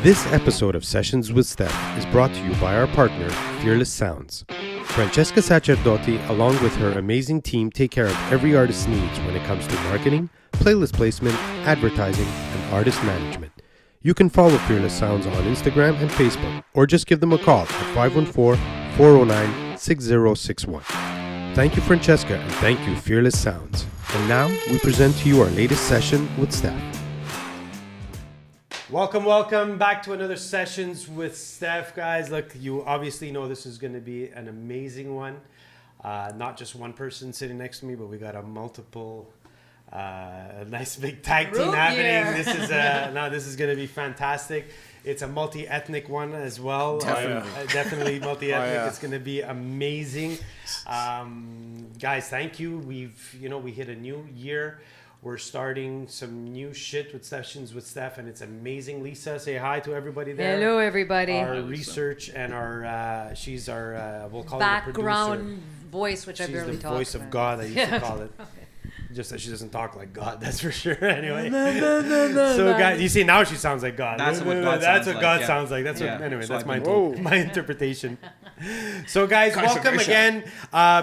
This episode of Sessions with Stef is brought to you by our partner, Fearless Sounds. Francesca Sacerdoti, along with her amazing team, take care of every artist's needs when it comes to marketing, playlist placement, advertising, and artist management. You can follow Fearless Sounds on Instagram and Facebook, or just give them a call at 514-409-6061. Thank you, Francesca, and thank you, Fearless Sounds. And now, we present to you our latest session with Stef. Welcome back to another Sessions with Stef, guys. Look, you obviously know this is going to be an amazing one. Not just one person sitting next to me, but we got a nice big tag team happening. This is going to be fantastic. It's a multi-ethnic one as well. Definitely multi-ethnic. It's going to be amazing. Guys, thank you. We hit a new year. We're starting some new shit with Sessions with Stef, and it's amazing. Lisa, say hi to everybody there. Hello, everybody. Our research and our, she's our, we'll call background it the voice, which I barely talk. She's the voice of God, I used to call it. Just that she doesn't talk like God, that's for sure. Anyway, so guys, you see now she sounds like God. That's what God sounds like. That's my interpretation. So guys, Guys, welcome again.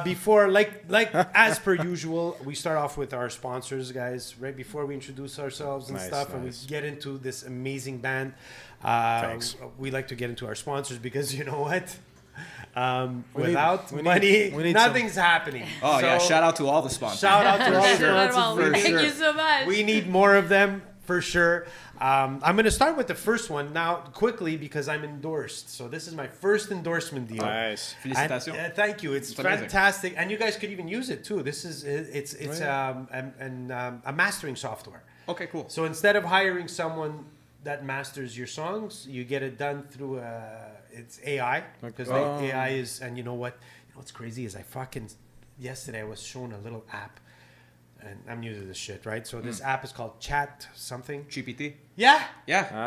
Before like as per usual, we start off with our sponsors, guys. Right before we introduce ourselves and stuff, and we get into this amazing band. Thanks. We like to get into our sponsors because you know what. Without money, nothing's happening. Oh, so, shout out to all the sponsors. Thank you so much. We need more of them for sure. I'm going to start with the first one now quickly because I'm endorsed. So this is my first endorsement deal. Nice. Félicitations. Thank you. It's fantastic. And you guys could even use it too. It's a mastering software. Okay, cool. So instead of hiring someone that masters your songs, you get it done through it's AI because AI is, and you know what's crazy is yesterday I was shown a little app, and I'm new to this shit, right? So this app is called Chat something. GPT? Yeah.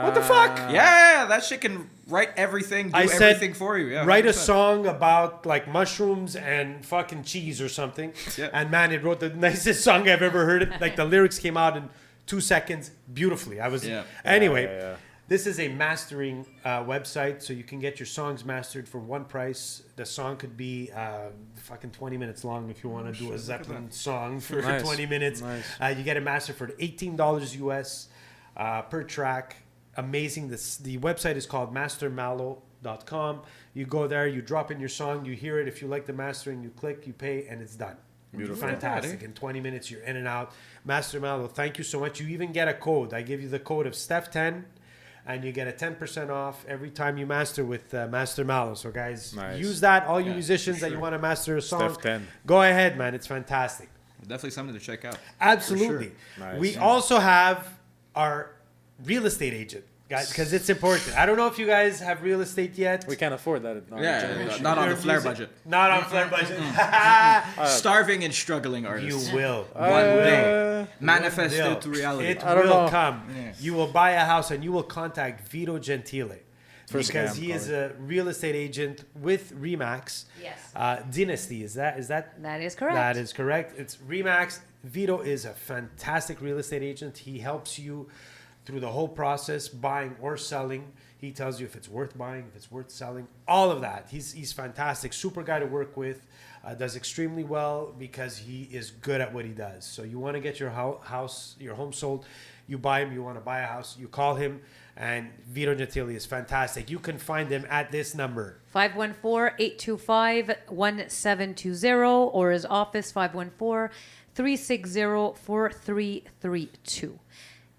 What the fuck? Yeah, that shit can write everything, everything for you. Yeah, write 100%. A song about like mushrooms and fucking cheese or something. Yeah. And man, it wrote the nicest song I've ever heard. Like the lyrics came out in 2 seconds beautifully. Anyway. This is a mastering website, so you can get your songs mastered for one price. The song could be fucking 20 minutes long if you want to do a Zeppelin song for 20 minutes. Nice. You get it mastered for $18 US per track. Amazing. The website is called mastermallow.com. You go there, you drop in your song, you hear it. If you like the mastering, you click, you pay, and it's done. Beautiful. Fantastic. In 20 minutes, you're in and out. Master Mallow, thank you so much. You even get a code. I give you the code of Stef10. And you get a 10% off every time you master with Master Mallow. So, guys, use that. All you musicians that you want to master a song, go ahead, man. It's fantastic. Definitely something to check out. Absolutely. Sure. We also have our real estate agent, guys, because it's important. I don't know if you guys have real estate yet. We can't afford that. Not on the Flair budget. Not on Flair budget. Starving and struggling artists. You will. One day. Manifest it to reality. It will come. Yes. You will buy a house and you will contact Vito Gentile. Because he is a real estate agent with Remax. Yes. Dynasty, is that? That is correct. That is correct. It's Remax. Vito is a fantastic real estate agent. He helps you through the whole process, buying or selling. He tells you if it's worth buying, if it's worth selling, all of that. He's fantastic. Super guy to work with. Does extremely well because he is good at what he does. So you want to get your house, your home sold, you buy him, you want to buy a house, you call him, and Vito Gentile is fantastic. You can find him at this number. 514-825-1720 or his office 514-360-4332.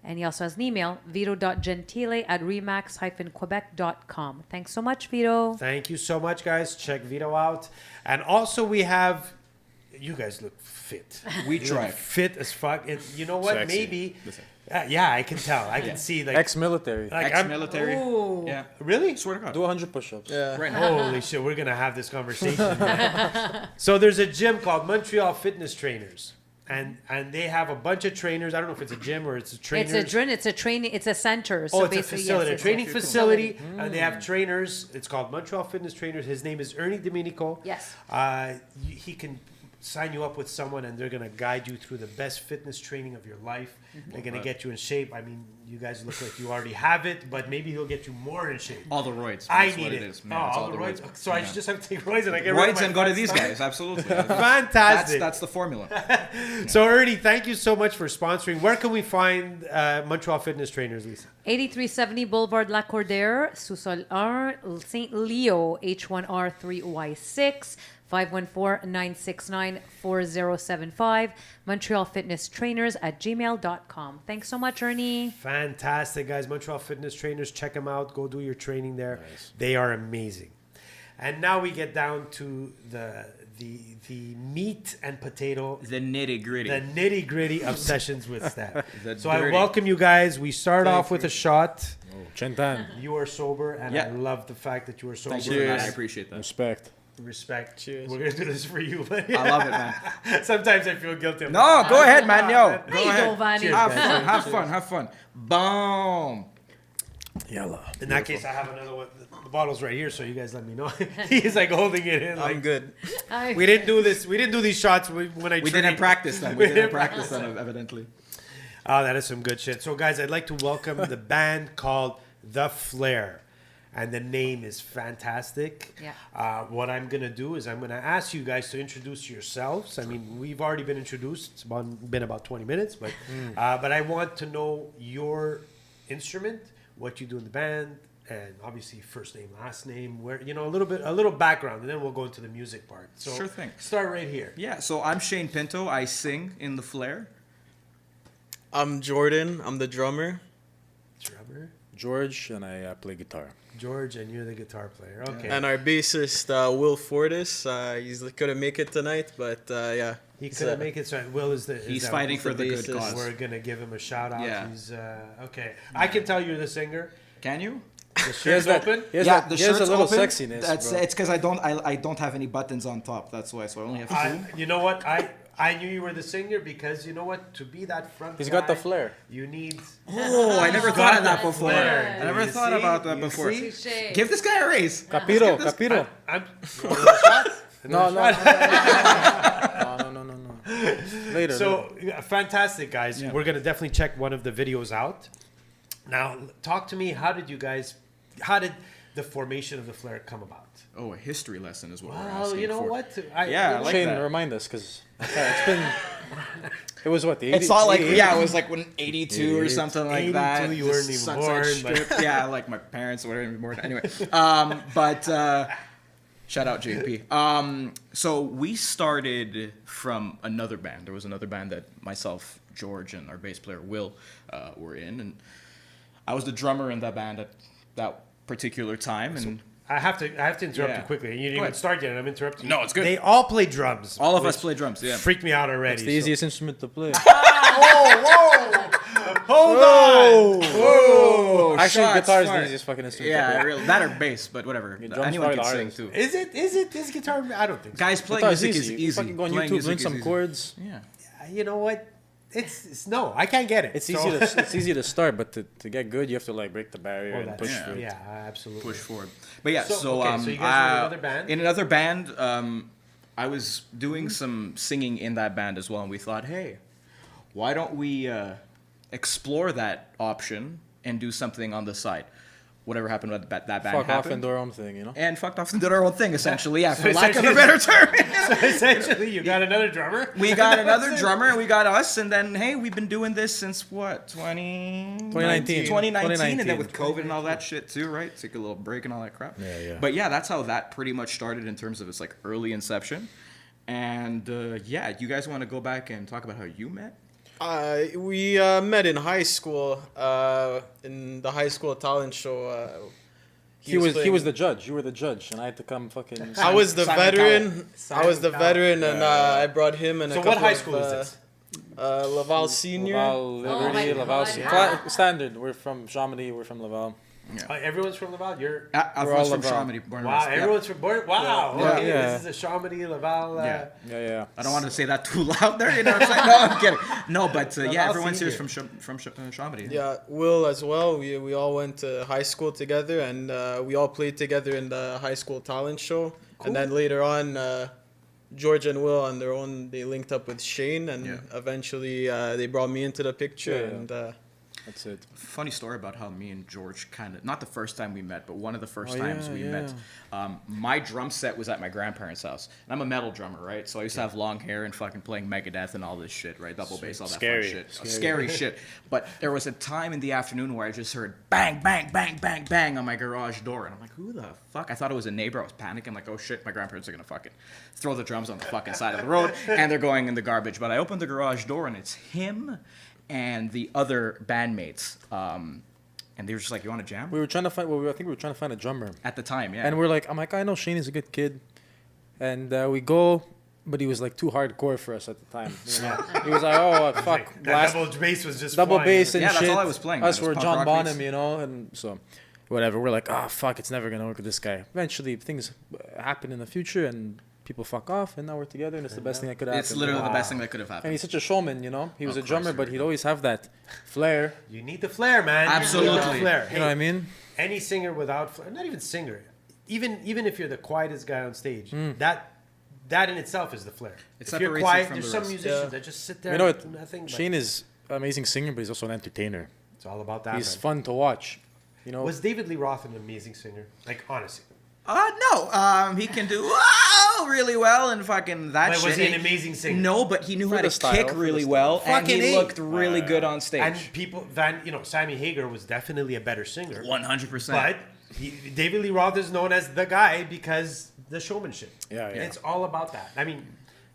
And he also has an email, vito.gentile@remax-quebec.com. Thanks so much, Vito. Thank you so much, guys. Check Vito out. And also we have, you guys look fit. We try. Fit as fuck. And you know what? Sexy. Maybe. Yeah, I can tell. I can see. Like ex-military. Ex-military. Yeah. Really? Swear to God. Do 100 push-ups. Yeah. Right now. Holy shit, we're going to have this conversation. So there's a gym called Montreal Fitness Trainers. And they have a bunch of trainers. I don't know if it's a gym or it's a trainer. It's a training. It's a center. So it's a facility, a training facility. And they have trainers. It's called Montreal Fitness Trainers. His name is Ernie Domenico. Yes. He can sign you up with someone, and they're going to guide you through the best fitness training of your life. They're going to get you in shape. I mean, you guys look like you already have it, but maybe he'll get you more in shape. All the roids. I need it. Is, man. All the roids. So I just have to take roids and I get roids and go to these guys. Absolutely. Fantastic. That's the formula. So Ernie, thank you so much for sponsoring. Where can we find Montreal Fitness Trainers, Lisa? 8370 Boulevard La Cordaire, Sous-Sol 1, St. Leo, H1R3Y6, 514-969-4075, montrealfitnesstrainers@gmail.com. Thanks so much, Ernie. Fantastic, guys. Montreal Fitness Trainers. Check them out. Go do your training there. Nice. They are amazing. And now we get down to the meat and potato. The nitty-gritty. The nitty-gritty of Sessions with Stef. So I welcome you guys. We start off with a shot. Oh, Chentan. You are sober, and I love the fact that you are sober. Cheers. I appreciate that. Respect. Cheers. We're going to do this for you. I love it, man. Sometimes I feel guilty. No, go ahead, man. Yo, go ahead. Giovanni. Have fun. Boom. Yalla. In that case, I have another one. The bottle's right here, so you guys let me know. He's like holding it in. I'm good. We didn't do this. We didn't do these shots when I. We didn't practice them. We didn't practice them, evidently. Oh, that is some good shit. So, guys, I'd like to welcome the band called The Flair. And the name is fantastic. Yeah. What I'm going to do is I'm going to ask you guys to introduce yourselves. I mean, we've already been introduced. It's been about 20 minutes. But I want to know your instrument, what you do in the band, and obviously first name, last name, where, a little background, and then we'll go into the music part. So sure thing. Start right here. Yeah, so I'm Shane Pinto. I sing in The Flair. I'm Jordan. I'm the drummer. George, and I play guitar. George, and you're the guitar player. Okay. And our bassist, Will Fortis. He's couldn't make it tonight, but yeah. He couldn't make it. So Will He's fighting for the good cause. We're gonna give him a shout out. Yeah. He's okay. I can tell you're the singer. Can you? The shirt's open. The shirt's shirt's a little open. sexiness. It's because I don't have any buttons on top. That's why. So I only have two. You know what? I knew you were the singer because you know what? To be that front He's guy, got the flair. You need. Oh, I never thought of that before. Flair. I never You thought see? about that You before. see? Give this guy a raise. Capiro. I'm. No. Later. So fantastic, guys. Yeah. We're gonna definitely check one of the videos out. Now, talk to me. How did the formation of the Flair come about? Oh, a history lesson is what we're Well, asking you know for. what? Yeah, I like Shane, that. remind us, because it's been. It was what, the 80s? It's not like, it was like when 82 or something like 82, that. you weren't even born, Strip. Yeah, like my parents weren't even born. Anyway, but shout out JP. So we started from another band. There was another band that myself, George, and our bass player Will were in, and I was the drummer in that band at that particular time. And I have to interrupt you quickly. You didn't even start yet, and I'm interrupting you. No, it's good. They all play drums. All of us play drums. Yeah. Freaked me out already. It's the easiest instrument to play. Hold on. Whoa! Actually, shots guitar is the fired. easiest fucking instrument to Yeah, play. really, that or bass, but whatever. drums Anyone can probably the sing too. Is guitar? I don't think so. Guys, playing Guitar is music is easy. easy. You fucking go on Playing YouTube, music learn is some easy. chords. Yeah. You know what? It's no. I can't get it. It's So- easy to start, but to get good, you have to like break the barrier Oh, and that's- push yeah. through. Yeah, absolutely. Push forward. But yeah, So, so, okay, so you guys were in another band? In another band, I was doing some singing in that band as well, and we thought, hey, why don't we explore that option and do something on the side? Whatever happened with that band Fuck off happened. and do our own thing, you know? And fucked off and did our own thing, essentially. Yeah, So for lack of a essentially- better term. So essentially, you got another drummer. We got another drummer, and we got us, and then, hey, we've been doing this since what, 2019? 2019, and then with COVID and all that shit too, right? Took a little break and all that crap. Yeah. But yeah, that's how that pretty much started in terms of its like early inception. And yeah, you guys want to go back and talk about how you met? We met in high school, in the high school talent show. He was playing- the judge. You were the judge, and I had to come fucking. I was the Simon veteran. Cowell. I was the Simon Cowell. veteran, and I brought him and So a what couple high of, school is this? Laval Senior. Laval, Oh my Liberty, Laval. God. Standard. We're from Chamonix. We're from Laval. Everyone's from Laval. You're. Everyone's all from Laval. Chamonix. Born and Wow, raised. Yeah. everyone's from. Wow. Yeah. Okay, Yeah. this is a Chamonix Laval. Yeah. Yeah. I don't want to say that too loud there, you know what I'm saying? No, I'm kidding. No, but yeah, Laval everyone's here is Senior. from Chamonix. Yeah, Will as well. We all went to high school together, and we all played together in the high school talent show. And then later on, George and Will on their own, they linked up with Shane, and eventually they brought me into the picture, and that's it. Funny story about how me and George kind of, not the first time we met, but one of the first times we met. My drum set was at my grandparents' house. And I'm a metal drummer, right? So I used to have long hair and fucking playing Megadeth and all this shit, right? Double bass, all that fun shit. Scary shit. But there was a time in the afternoon where I just heard bang, bang, bang, bang, bang on my garage door. And I'm like, who the fuck? I thought it was a neighbor. I was panicking. I'm like, oh shit, my grandparents are going to fucking throw the drums on the fucking side of the road. And they're going in the garbage. But I opened the garage door and it's him and the other bandmates, and they were just like, "You want to jam?" We were trying to find. Well, I think we were trying to find a drummer at the time, yeah. And we're like, I'm like, I know Shane is a good kid, and we go, but he was like too hardcore for us at the time. You know? He was like, oh fuck, like, that double bass was just double flying. bass and yeah, shit. that's all I was playing. Us were John Bonham, beats. you know, and so whatever. We're like, oh fuck, it's never gonna work with this guy. Eventually, things happen in the future, and people fuck off, and now we're together, and it's the best thing that could happen. It's literally the best thing that could have And happened. he's such a showman, you know. He was a course, drummer, but he'd always have that flair. You need the flair, man. Absolutely. You need the flair. You know what I mean? Any singer without flair, not even singer, even if you're the quietest guy on stage, that in itself is the flair. It if you're separates quiet, it from there's the some rest. musicians that just sit there You know and what? do nothing. But Shane is an amazing singer, but he's also an entertainer. it's all about that. He's Man. fun to watch. You know, Was David Lee Roth an amazing singer? Like honestly, No. He can do really well and fucking that but shit. was he an amazing singer? No, but he knew how the to style, kick for the really style. well, and Fucking he A. looked really good on stage. And people, Sammy Hagar was definitely a better singer. 100%. But David Lee Roth is known as the guy because the showmanship. Yeah. It's all about that. I mean,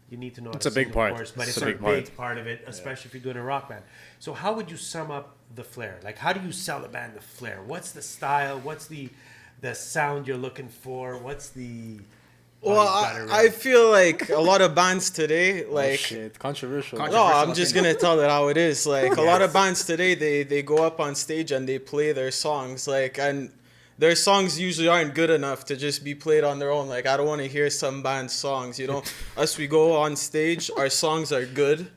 you need to know. It's how a to big sing, part. of course, but It's it's a a big big part. part of it, especially if you're doing a rock band. So, how would you sum up the flair? Like, how do you sell a band the flair? What's the style? What's the sound you're looking for? What's the well, I feel like a lot of bands today, like oh, shit, controversial. no, I'm just gonna tell it how it is. Like a lot of bands today, they go up on stage and they play their songs, like, and their songs usually aren't good enough to just be played on their own. Like I don't want to hear some band's songs, you know. Us, we go on stage, our songs are good,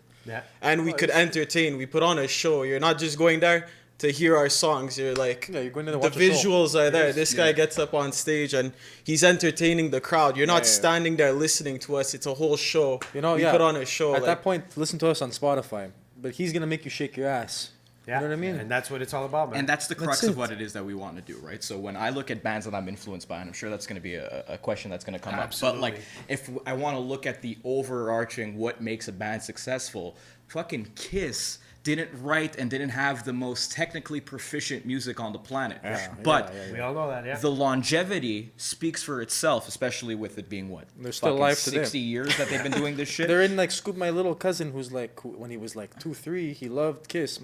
and we could entertain. We put on a show. You're not just going there to hear our songs. You're like, Yeah, you're going to the watch a show. visuals are there. This guy gets up on stage and he's entertaining the crowd. You're not standing there listening to us. It's a whole show. You know, we put on a show. At like, that point, listen to us on Spotify, but he's gonna make you shake your ass. Yeah. You know what I mean? And that's what it's all about, man. And that's the crux That's of it. what it is that we want to do, right? So when I look at bands that I'm influenced by, and I'm sure that's going to be a question that's going to come Absolutely. up. But like, if I want to look at the overarching what makes a band successful, fucking Kiss didn't write and didn't have the most technically proficient music on the planet. But we all know that, yeah. the longevity speaks for itself, especially with it being what? They're still fucking alive today. 60 years that they've been doing this shit. They're in like my little cousin who's like when he was like 2-3, he loved Kiss.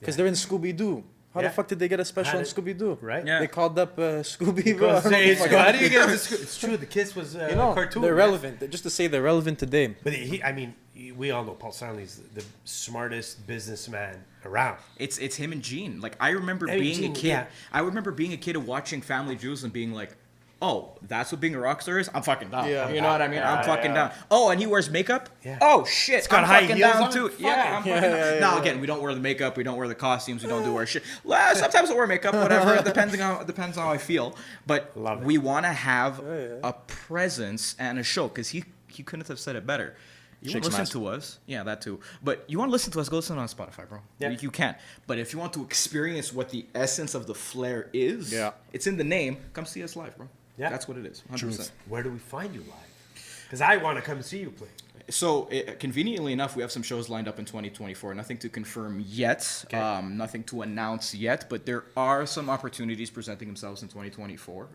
Because they're in Scooby Doo. How the fuck did they get a special on Scooby Doo? Right? Yeah. They called up Scooby. Because I don't know it's, what how do you get into It's true. The Kiss was a you know, cartoon. they're man. relevant. Just to say they're relevant today. But I mean, we all know Paul Stanley's the smartest businessman around. It's him and Gene. Like I remember Hey, being Gene, a kid. yeah. I remember being a kid and watching Family Jewels and being like, "Oh, that's what being a rock star is." I'm fucking down. Yeah. You know what I mean? I'm fucking down. Oh, and he wears makeup. Yeah. Oh shit! got I'm high fucking heels down on? too. Fuck Yeah, it. I'm fucking down. Now again, we don't wear the makeup. We don't wear the costumes. We don't do our shit. Well, sometimes I wear makeup. Whatever. It depends on how I feel. But Love it. we want to have a presence and a show because he couldn't have said it better. You want Shakes to listen mask. to us, yeah, that too. But you want to listen to us, go listen on Spotify, bro. Yeah. You can. But if you want to experience what the essence of the flair is, Yeah. it's in the name. Come see us live, bro. Yeah. That's what it is. 100%. Where do we find you live? Because I want to come see you play. So conveniently enough, we have some shows lined up in 2024. Nothing to confirm yet. Okay. Nothing to announce yet. But there are some opportunities presenting themselves in 2024.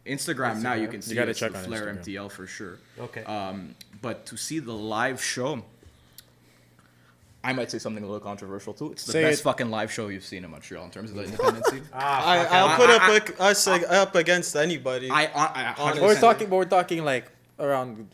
Instagram now you can see gotta us check with on Flair Instagram. MTL for sure. Okay. But to see the live show, I might say something a little controversial too. It's the Say best it. fucking live show you've seen in Montreal in terms of the independent scene. I'll put us up against anybody. I Honestly. We're talking like around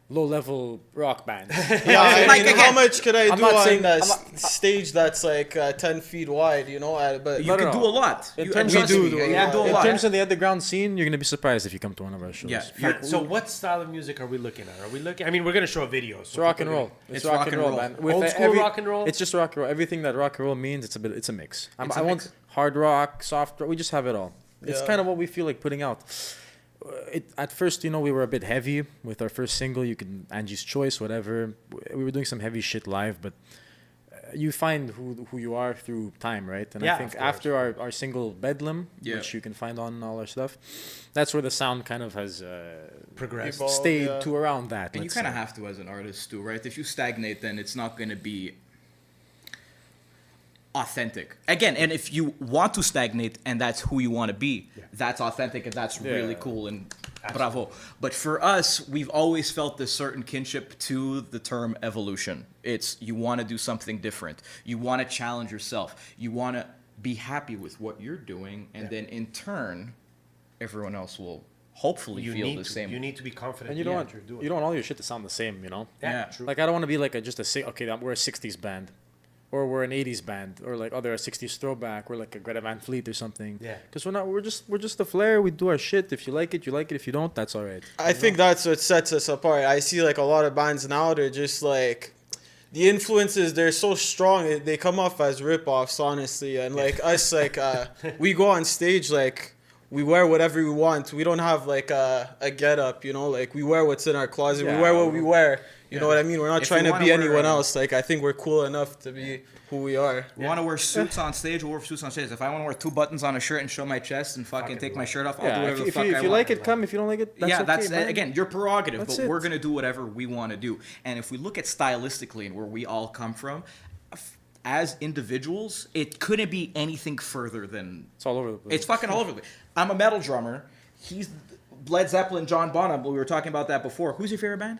low-level rock bands. Yeah, I Like, mean, again, how much could I I'm do not on saying- a I'm not- stage that's like 10 feet wide, you know? But You can no. do a lot. In You terms trust of- me, we do you a can lot. do a In lot. terms of the underground scene, you're gonna be surprised if you come to one of our shows. Yeah. So what style of music are we looking at? Are we looking? I mean, we're gonna show a video. It's rock and roll. It's rock and roll, man. Old school rock and roll? It's just rock and roll. Everything that rock and roll means, it's a mix. It's a I mix. want hard rock, soft rock. We just have it all. It's Yeah. kind of what we feel like putting out. At first, you know, we were a bit heavy with our first single. You can Angie's Choice, whatever. We were doing some heavy shit live, but you find who you are through time, right? And Yeah, I think of course. after our single Bedlam, Yeah. which you can find on all our stuff, that's where the sound kind of has Progressed. Evolved. stayed yeah. to around that. And you let's kind of say. have to as an artist too, right? If you stagnate, then it's not going to be authentic. Again, and if you want to stagnate and that's who you want to be, that's authentic and that's really Yeah. cool and bravo. But for us, we've always felt this certain kinship to the term evolution. It's you want to do something different. You want to challenge yourself. You want to be happy with what you're doing, and then in turn, everyone else will hopefully feel the same. You need to be confident. And you in don't what want you're doing. you don't want all your shit to sound the same, you know. Yeah. True. Like I don't want to be like we're a '60s band, or we're an '80s band, or like they're a '60s throwback, we're like a Greta Van Fleet or something. Yeah. Because we're just the Flair. We do our shit. If you like it, you like it. If you don't, that's all right. I think that's what sets us apart. I see like a lot of bands now, they're just like the influences, they're so strong, they come off as rip-offs, honestly. And like us, like we go on stage, like we wear whatever we want. We don't have like a get-up, you know, like we wear what's in our closet. Yeah. We wear what we wear. You know what I mean? We're not If trying you to wanna be wear, anyone else. Like I think we're cool enough to be who we are. We want to wear suits on stage, we'll wear suits on stage. If I want to wear 2 buttons on a shirt and show my chest and fucking take my shirt off, I'll do Yeah. whatever the If fuck you I want. like it, come. If you don't like it, that's yeah, okay, that's man. again your prerogative, That's but it. we're gonna do whatever we want to do. And if we look at stylistically and where we all come from, as individuals, it couldn't be anything further than It's all over the place. it's fucking all over the place. I'm a metal drummer. He's Led Zeppelin, John Bonham. We were talking about that before. Who's your favorite band?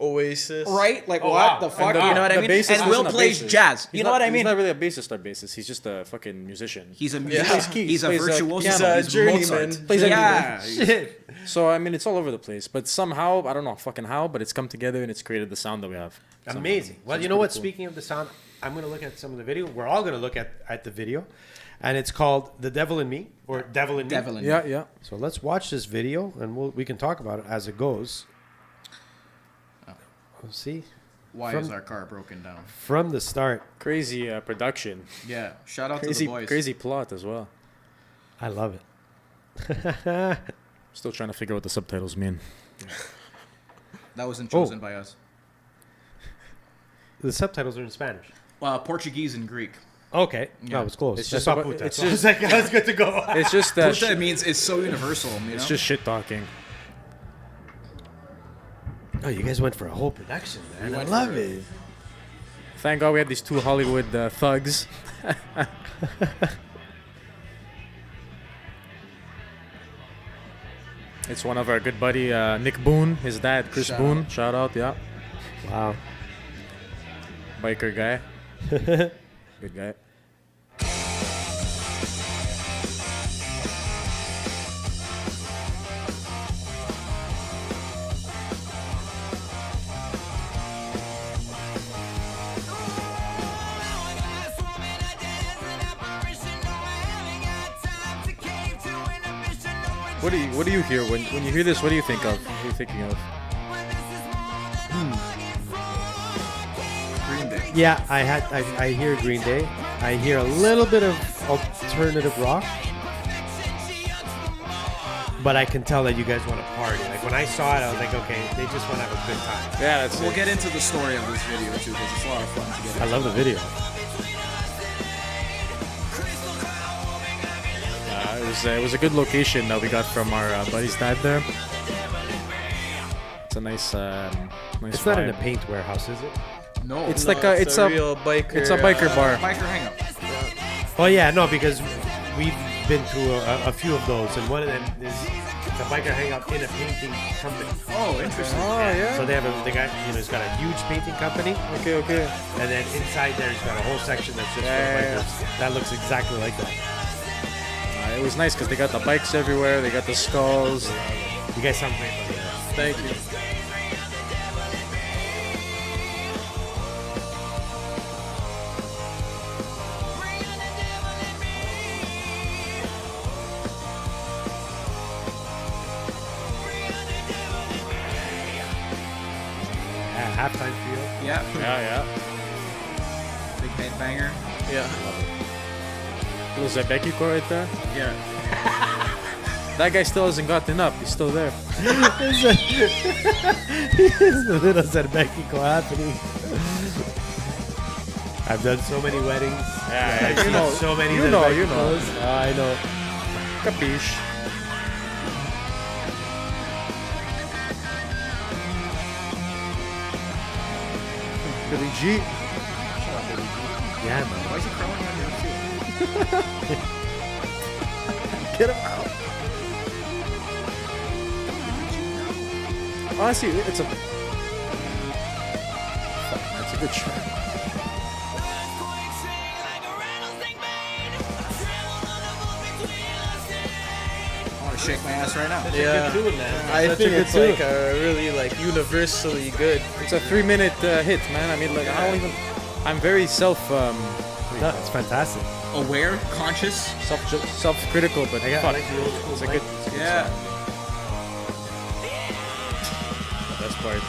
Oasis. Right? Like Oh, what wow. the fuck? And You know what I the mean? bassist And Will isn't a plays bassist. jazz. He's You know not- what I mean? He's not really a bassist or bassist. He's just a fucking musician. He's a Yeah. musician. Plays keys, He's a plays, virtuoso. He's a journeyman. Mozart. Plays yeah. Shit. So I mean, it's all over the place. But somehow, I don't know fucking how, but it's come together and it's created the sound that we have. Somehow. Amazing. Well, So you it's know what? pretty cool. Speaking of the sound, I'm going to look at some of the video. We're all going to look at the video. And it's called The Devil in Me, or Devil in Me. Devil in Me. Yeah, yeah. So let's watch this video, and we can talk about it as it goes. We'll see. Why From- is our car broken down? From the start, Crazy production. Yeah. Shout out to Crazy, the boys. crazy plot as well. I love it. Still trying to figure out what the subtitles mean. That wasn't chosen by us. The subtitles are in Spanish. Portuguese and Greek. Okay. Yeah. No, it's close. It's That's just not about- puta. it's So I was just- like, that's good to go. It's just Puta means it's so universal. You know? it's just shit talking. Oh, you guys went for a whole production, man. I went love for it. Thank God we have these two Hollywood thugs. It's one of our good buddy Nick Boone, his dad Chris Shout Boone. Shout out, yeah, Wow. biker guy, good guy. What do you hear when you hear this? What do you think of? What are you thinking of? Green Day. Yeah, I hear Green Day. I hear a little bit of alternative rock. But I can tell that you guys want to party. Like when I saw it, I was like, okay, they just want to have a good time. Yeah, that's We'll it. get into the story of this video too, because it's a lot of fun to get into. I love the video. It was a good location that we got from our buddy's dad there. It's a nice nice. It's not in a vibe. paint warehouse, is it? No. It's No, like it's a real biker. it's a biker bar. biker hangout. Oh yeah, no, because we've been through a few of those, and one of them is it's a biker hangout in a painting company. Oh, interesting. Oh yeah. So they got he's got a huge painting company, Okay. and then inside there he's got a whole section that's just Yeah, for bikers. That looks exactly like that. It was nice because they got the bikes everywhere. They got the skulls. You guys sound great. By the way. Thank you. Yeah, halftime feel. Yeah. Yeah. Big headbanger. Yeah. Little Zebeki right there. Yeah. That guy still hasn't gotten up. He's still there. It's the little Mexico happening. I've done so many weddings. Yeah, I've seen so many. You know. I know. Capiche. Billy G. Yeah, man. Why is he crawling on here too? Get him out. Honestly, it's a good track. I want to shake my ass right now. Yeah, Good tune, man. I Such think a good it's tune. like a really like universally good. It's a 3-minute hit, man. I mean, like, I don't even. I'm very No, it's fantastic. Aware, conscious. self-critical, but I fuck, like the old school. it's a good Yeah. best part.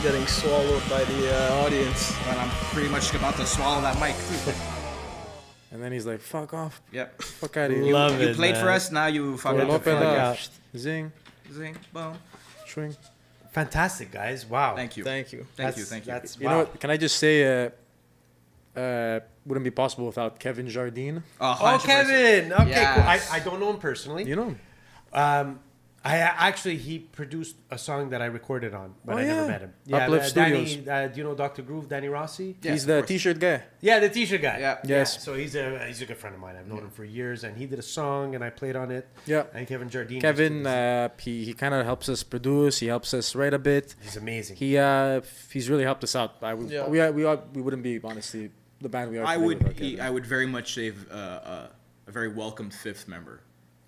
Getting swallowed by the audience. And I'm pretty much about to swallow that mic. And then he's like, "Fuck off, Yep. fuck out of here." Love You it, played for man. us, now you fucking Well, open fuck up. out. Zing, Zing, boom. swing. Fantastic, guys. Wow. Thank you. Thank you. Thank you. Thank you. That's, You know what? Can I just say, wouldn't be possible without Kevin Jardine. Oh, 100%. Kevin. Okay, Yes. cool. I don't know him personally. You know, He produced a song that I recorded on, but Oh, I never yeah. met him. Uplift Danny, Studios. do you know Dr. Groove, Danny Rossi? Yes, he's of the course. T-shirt guy. Yeah, the T-shirt guy. Yeah. Yes. So he's a good friend of mine. I've known him for years, and he did a song, and I played on it. Yeah. And Kevin Jardine. Kevin, he kind of helps us produce. He helps us write a bit. he's amazing. He's really helped us out. Yeah. We wouldn't be honestly the band we are. I today would without Kevin. I would very much say a very welcome fifth member.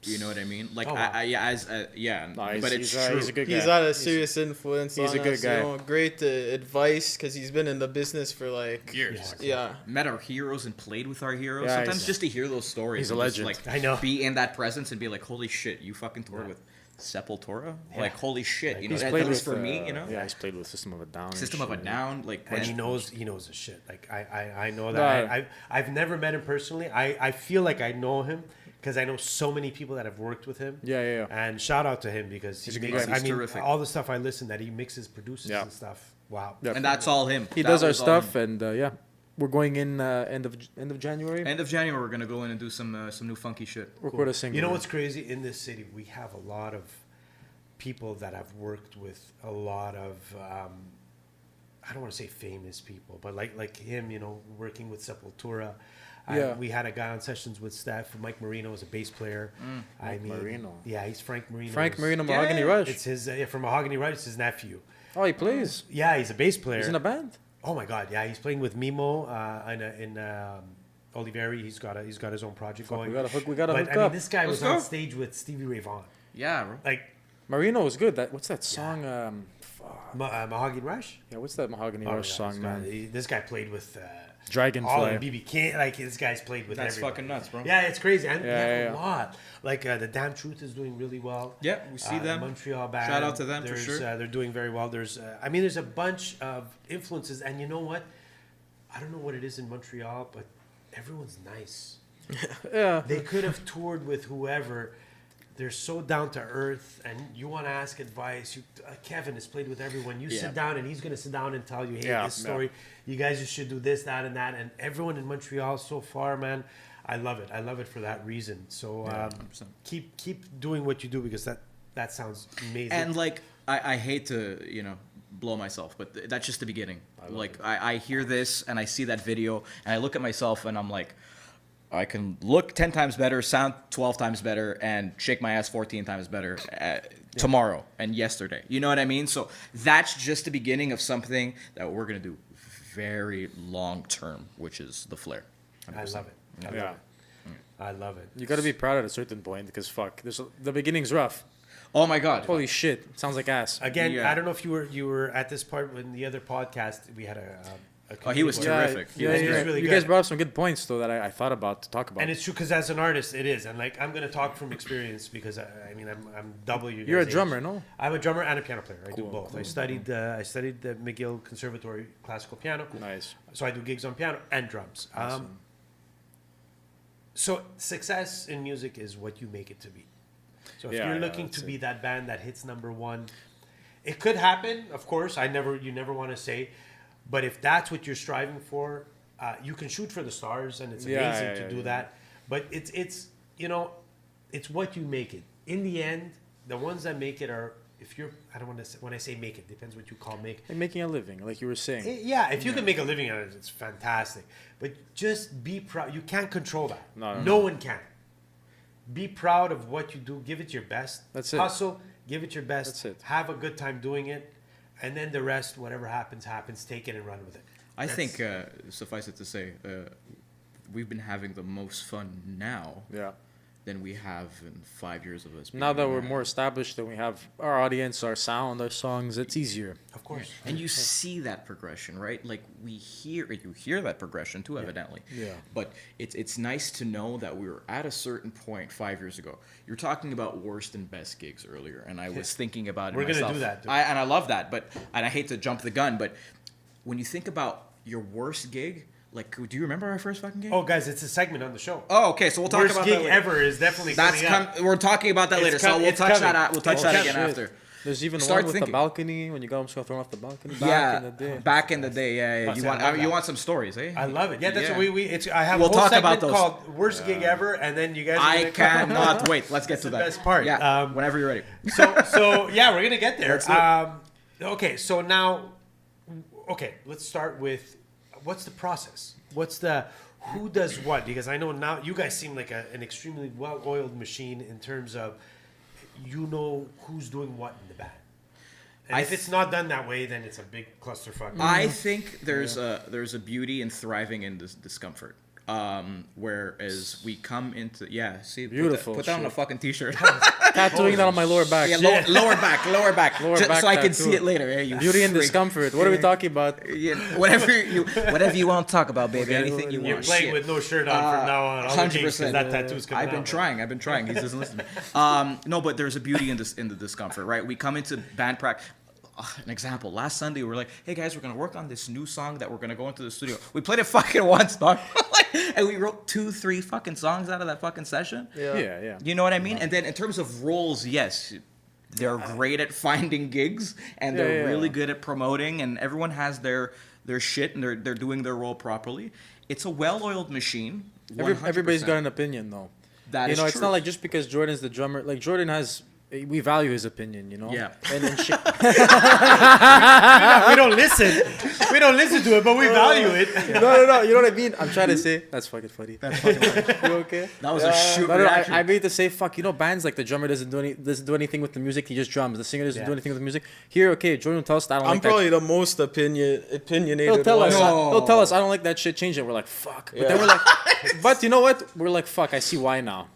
You know what I mean? Like Oh, wow. No, but it's he's true. he's a good guy. He's had a serious influence he's on a good us, guy. You know, great advice because he's been in the business for like years. Yeah. Met our heroes and played with our heroes. Yeah, Sometimes he's- just to hear those stories. he's a and just, legend. like, I know. Be in that presence and be like, holy shit, you fucking toured with Sepultura? Yeah. Like, holy shit. You know, He's that, played at with least for me, you know? Yeah, he's played with System of a Down. and System of a shit. Down. Like, And man, he knows his shit. Like I know that. No. I've never met him personally. I feel like I know him because I know so many people that have worked with him. Yeah. And shout out to him because He's a he good makes. guy. I He's mean, terrific. all the stuff I listen that he mixes, produces, Yeah. and stuff. Wow. Yeah. And that's all him. He That does our was all stuff, him. and yeah, we're going in end of January. End of January, we're gonna go in and do some new funky shit. Record a single. You know what's crazy? In this city, we have a lot of people that have worked with a lot of. I don't want to say famous people, but like him, you know, working with Sepultura. Yeah. We had a guy on sessions with Stef. Mike Marino is a bass player. I mean, Marino. Yeah, he's Frank Marino. Frank Marino, Mahogany Yeah. Rush. It's his from Mahogany Rush. It's his nephew. Oh, he plays. Yeah, he's a bass player. He's in a band. Oh my God, yeah, he's playing with Mimo in Oliveri. He's got his own project going. We gotta hook but up. I mean, this guy Let's was on go. stage with Stevie Ray Vaughan. Yeah, bro. Like Marino was good. What's that song? Mahogany Rush. Yeah, what's that Mahogany Oh my Rush God, song, this guy- man? This guy played with Dragonfly. all of BB King. Like this guy's played with. That's everybody. fucking nuts, bro. Yeah, it's crazy. And we have Yeah. a lot. Like the Damn Truth is doing really well. Yeah, we see them. Montreal band. Shout out to them for There's, sure. They're doing very well. There's a bunch of influences, and you know what? I don't know what it is in Montreal, but everyone's nice. Yeah. They could have toured with whoever. They're so down to earth, and you want to ask advice. Kevin has played with everyone. You Yeah. sit down, and he's going to sit down and tell you, "Hey, Yeah, this story. You guys just should do this, that, and that." And everyone in Montreal so far, man, I love it. I love it for that reason. So 100%. keep doing what you do because that sounds amazing. And like, I hate to, blow myself, but that's just the beginning. I hear this and I see that video and I look at myself and I'm like, I can look 10 times better, sound 12 times better, and shake my ass 14 times better tomorrow and yesterday. You know what I mean? So that's just the beginning of something that we're going to do very long term, which is the Flair. I love it. Yeah. I love it. You gotta be proud at a certain point because fuck, the beginning's rough. Oh my God. Holy shit, sounds like ass. Again, Yeah. I don't know if you were at this part when the other podcast we had a Oh, he was community- terrific. Yeah, He was really you good. guys brought up some good points though that I thought about to talk about. And it's true because as an artist, it is, and like I'm gonna talk from experience because I'm double you. You're a guys' drummer, age. no? I'm a drummer and a piano player. I do Cool, both. cool. I studied the McGill Conservatory classical piano. Nice. So I do gigs on piano and drums. So success in music is what you make it to be. So if you're looking to be that band that hits number one, it could happen, of course. You never want to say, but if that's what you're striving for, you can shoot for the stars, and it's amazing to do that. But it's it's what you make it. In the end, the ones that make it are, if you're, I don't want to say, when I say make it, depends what you call make. Like making a living, like you were saying. Yeah, if you can make a living out of it, it's fantastic. But just be proud. You can't control that. No one can. Be proud of what you do. Give it your best. That's it. Hustle. Give it your best. That's it. Have a good time doing it. And then the rest, whatever happens, happens. Take it and run with it. I think, suffice it to say, we've been having the most fun now than we have in 5 years of us. Now that we're more established, that we have our audience, our sound, our songs, it's easier. Of course. And you see that progression, right? Like you hear that progression too, evidently. Yeah. But it's nice to know that we were at a certain point 5 years ago. You're talking about worst and best gigs earlier, and I was thinking about it myself. We're gonna do that. And I love that, and I hate to jump the gun, but when you think about your worst gig, like, do you remember our first fucking gig? Oh, guys, it's a segment on the show. Oh, okay. So we'll talk Worst about gig that later. ever is definitely coming up. We're talking about that later. So we'll touch that. We'll touch that again after. There's even Start one with thinking. the balcony when you got almost thrown off the balcony. Back Back in the day. Yeah. You want some stories, eh? I love it. Yeah, that's what we. I have We'll a whole talk segment about those. called "Worst Gig Ever," and then you guys. I cannot wait. Let's get to the that. best part. Yeah. Whenever you're ready. So yeah, we're gonna get there. Okay, so now, let's start with what's the process? Who does what? Because I know now you guys seem like an extremely well-oiled machine in terms of who's doing what in the band. And if it's not done that way, then it's a big clusterfuck. I think there's a beauty in thriving in this discomfort. Whereas we come into Beautiful put that on a fucking t-shirt. Tattooing that on my lower back. Yeah, lower back, back so I can tattoo. see it later. Eh, you Beauty and freak. discomfort. What are we talking about? Yeah, whatever you want to talk about, baby. Anything you You're want. playing Shit. with no shirt on from now on. 100%. That tattoo's coming I've been trying. He doesn't listen to me. No, but there's a beauty in the discomfort, right? We come into band practice. An example. Last Sunday, we were like, "Hey guys, we're gonna work on this new song that we're gonna go into the studio." We played it fucking once, dog, and we wrote 2-3 fucking songs out of that fucking session. Yeah. You know what I mean? And then in terms of roles, yes, they're great at finding gigs, and they're really good at promoting, and everyone has their shit, and they're doing their role properly. It's a well-oiled machine. Everybody's got an opinion, though. That is it's true. not like just because Jordan's the drummer. Like Jordan has. We value his opinion, Yeah. And then shit. We don't listen. We don't listen to it, but we value it. No. You know what I mean? I'm trying to say that's fucking funny. That's fucking funny. You okay? That was a shoot No, reaction. I mean to say, fuck. Bands like the drummer doesn't do anything with the music. He just drums. The singer doesn't do anything with the music. Here, okay, Jordan will tell us I don't I'm like that. probably the most opinionated. He'll tell one. us. No. He'll tell us I don't like that shit. Change it. We're like fuck. But then we're like, but you know what? We're like fuck. I see why now.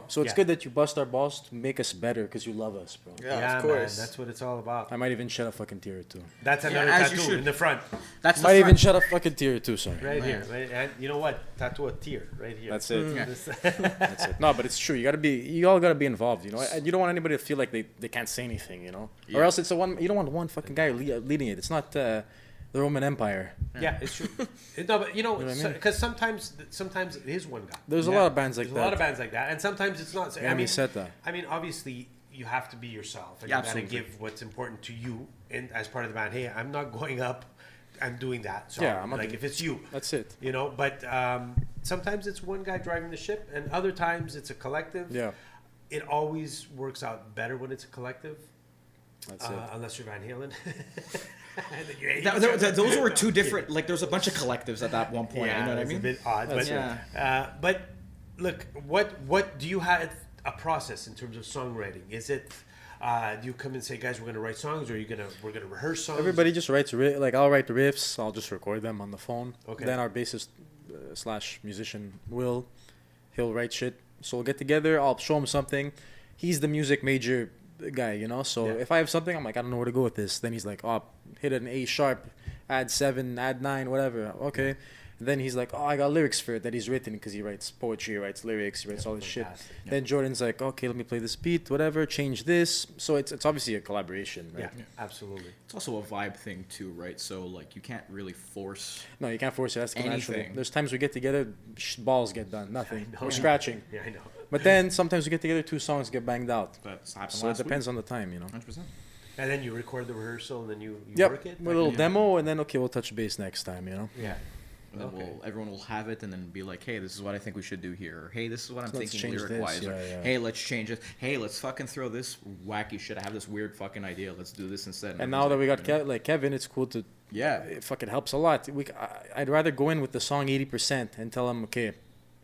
So it's good that you bust our balls to make us better because you love us, bro. Yeah, of course. Man, that's what it's all about. I might even shed a fucking tear or two. That's another as you tattoo should. in the front, That's the Might even front. shed a fucking tear or two. Sorry. right here. Right, and you know what? Tattoo a tear right here. That's it. Yeah. That's it. No, but it's true. You all gotta be involved. And you don't want anybody to feel like they can't say anything. Yeah. Or else it's you don't want one fucking guy leading it. It's not the Roman Empire. Yeah, it's true. No, but what I mean? because sometimes it is one guy. There's a lot of bands like There's that. a lot of bands like that, and sometimes it's not. Yeah, we said that. I mean, obviously, you have to be yourself, and Yeah, you gotta absolutely. give what's important to you, and as part of the band. Hey, I'm not going up and doing that. So, Yeah, I'm not like doing- if it's you, That's it. But sometimes it's one guy driving the ship, and other times it's a collective. Yeah. It always works out better when it's a collective. That's it. Unless you're Van Halen. And then you're Those were two different. Like, there's a bunch of collectives at that one point. Yeah, you know what I it's mean? a bit odd, but but look, what do you have a process in terms of songwriting? Is it do you come and say, guys, we're gonna write songs, or we're gonna rehearse songs? Everybody just writes like I'll write the riffs. I'll just record them on the phone. Okay. Then our bassist / musician he'll write shit. So we'll get together. I'll show him something. He's the music major guy, So Yeah. if I have something, I'm like, I don't know where to go with this. Then he's like, oh, hit an A sharp, add 7, add 9, whatever. Okay. And then he's like, oh, I got lyrics for it that he's written because he writes poetry, he writes lyrics, he writes all this shit. Fantastic. Then Jordan's like, okay, let me play this beat, whatever, change this. So it's obviously a collaboration, right? Yeah, absolutely. It's also a vibe thing too, right? So like, you can't really force. No, you can't force it. That's natural. Anything. There's times we get together, balls get done. Nothing. know. We're scratching. Yeah, I know. But then sometimes we get together, 2 songs get banged out. That's happened So it last depends on the time, you know. 100%. And then you record the rehearsal, and then you Yep, work it. with a little demo, and then okay, we'll touch base next time, you know. Yeah. And then everyone will have it and then be like, hey, this is what I think we should do here. Or, hey, this is what I'm Let's thinking change lyric-wise. this. Or, Yeah, yeah. hey, let's change it. Hey, let's fucking throw this wacky shit. I have this weird fucking idea. Let's do this instead. And now that we got Kevin, it's cool to. Yeah. It fucking helps a lot. I'd rather go in with the song 80% and tell him, okay,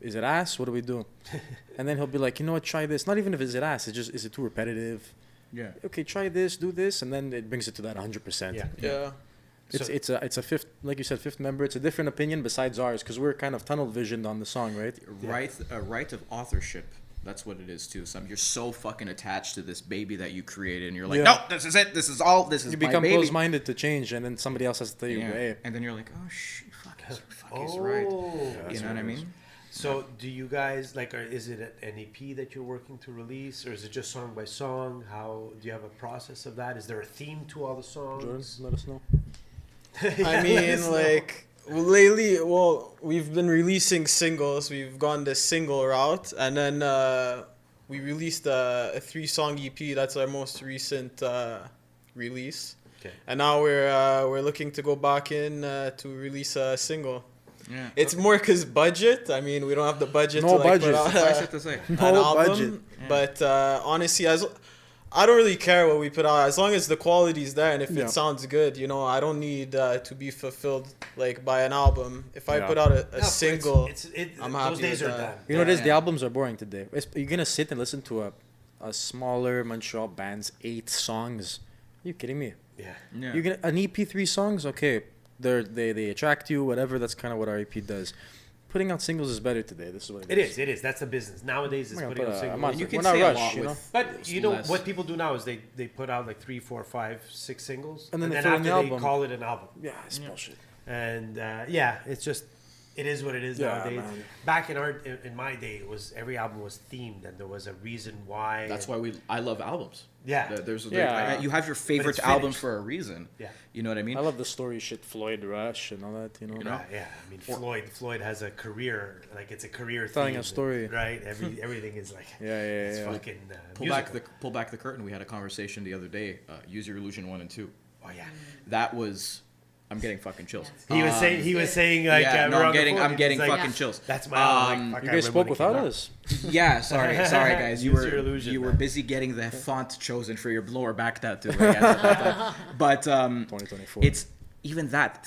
is it ass? What do we do? And then he'll be like, you know what, try this. Not even if it's ass. It's just, is it too repetitive? Yeah. Okay, try this, do this, and then it brings it to that 100%. Yeah. It's a fifth, like you said, fifth member. It's a different opinion besides ours because we're kind of tunnel visioned on the song, right? Right of authorship. That's what it is too. You're so fucking attached to this baby that you created, and you're like, Yeah. no, this is it. This is all. This is You my become baby. close-minded to change, and then somebody else has to tell you, Yeah. hey, And then you're like, oh shit, he's right. You know what I mean? So, do you guys is it an EP that you're working to release, or is it just song by song? How do you have a process of that? Is there a theme to all the songs? Jordan, let us know. I mean, like lately, we've been releasing singles. We've gone the single route, and then we released a 3-song EP. That's our most recent release. Okay. And now we're looking to go back in to release a single. Yeah. It's more because budget. I mean, we don't have the budget No to budget. put out Suffice it to say. an No album. budget. Yeah. But honestly, I don't really care what we put out as long as the quality's there and if Yeah. it sounds good. You know, I don't need to be fulfilled like by an album. If I Yeah. put out a single, I'm happy Those days with are that. done. You know what it is? Yeah. The albums are boring today. You're going to sit and listen to a smaller Montreal band's 8 songs. Are you kidding me? Yeah. Yeah. You get an EP 3 songs, okay. They attract you, whatever. That's kind of what our EP does. Putting out singles is better today. This is what It is. That's the business nowadays. Is I'm gonna putting put out a- singles. I'm not- You can We're not say rushed, a lot you know? with But you know less. what people do now is they put out like 3, 4, 5, 6 singles, And then they after throw in the they album. call it an album. Yeah, it's bullshit. And it's just it is what it is Yeah, nowadays. man. Back in my day, it was every album was themed, and there was a reason why. That's why I love albums. Yeah. You have your favorite it's album finished. for a reason. Yeah. You know what I mean? I love the story shit, Floyd Rush and all that, you know? Yeah. I mean, Floyd has a career. Like it's a career Telling theme, a story. right? Everything is like it's yeah. fucking Pull back the curtain. We had a conversation the other day. Use Your Illusion 1 and 2. Oh yeah. That was. I'm getting fucking chills. He was saying like yeah, no, we're I'm on the getting phone, and fucking he's like, fucking chills. That's my album. Like, You fuck, I guys remember spoke when it without came out. us. Yeah, sorry guys. You Use Your Illusion, were man. busy getting the font chosen for your lower back tattoo. Right? But 2024. it's even that.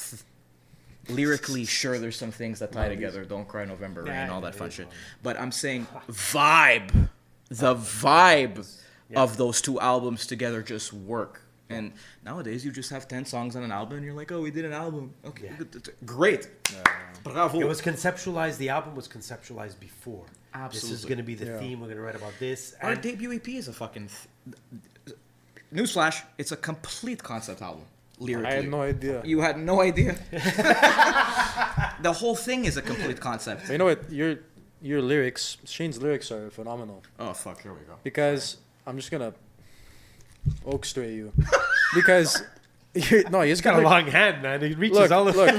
Lyrically, sure, there's some things that tie together. Don't Cry November Rain, all that fun shit. But I'm saying vibe, the vibe of those 2 albums together just work. And nowadays, you just have 10 songs on an album, and you're like, oh, we did an album. Okay, great. Bravo. It was conceptualized. The album was conceptualized before. Absolutely. This is going to be the Yeah. theme. We're going to write about this. Our And debut EP is a fucking... Newsflash, it's a complete concept album, lyrically. I had no idea. You had no idea? The whole thing is a complete concept. But you know what? Your lyrics, Shane's lyrics are phenomenal. Oh, fuck, here we go. Because I'm just gonna oak stray you. Because he's got a long hand, man. It reaches look, all the. look.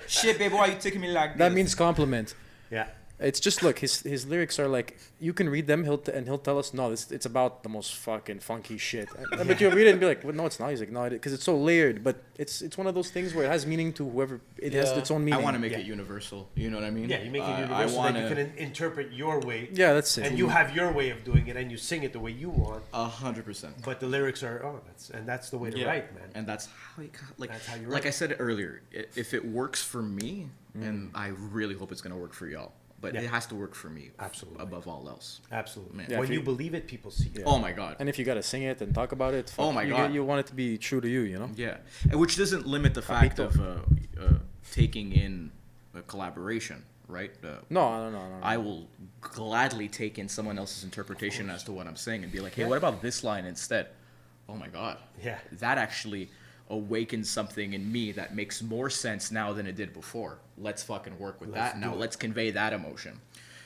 Shit, baby, why you taking me like That means compliment. Yeah. It's just look, his lyrics are like you can read them. He'll tell us no, it's about the most fucking funky shit. But you'll read it and be like, well, no, it's not. He's like, no, because it's so layered. But it's one of those things where it has meaning to whoever. It has its own meaning. I want to make Yeah. it universal. You know what I mean? Yeah, you make it I universal wanna, that you can interpret your way. Yeah, that's it. And you have your way of doing it, and you sing it the way you want. 100%. But the lyrics are that's the way to write, man. And that's how you That's how you like write. I said earlier, if it works for me, and I really hope it's gonna work for y'all, but Yeah. it has to work for me Absolutely. above all else. Absolutely. Man. Yeah, When if you you- believe it, people see it. Oh my god. And if you gotta sing it and talk about it, Oh my you, God. you want it to be true to you, you know. Yeah, and which doesn't limit the fact Papito. of taking in a collaboration, right? No. I will gladly take in someone else's interpretation as to what I'm saying and be like, hey, what about this line instead? Oh my god. Yeah. That actually awakens something in me that makes more sense now than it did before. Let's fucking work with that now. Let's convey that emotion.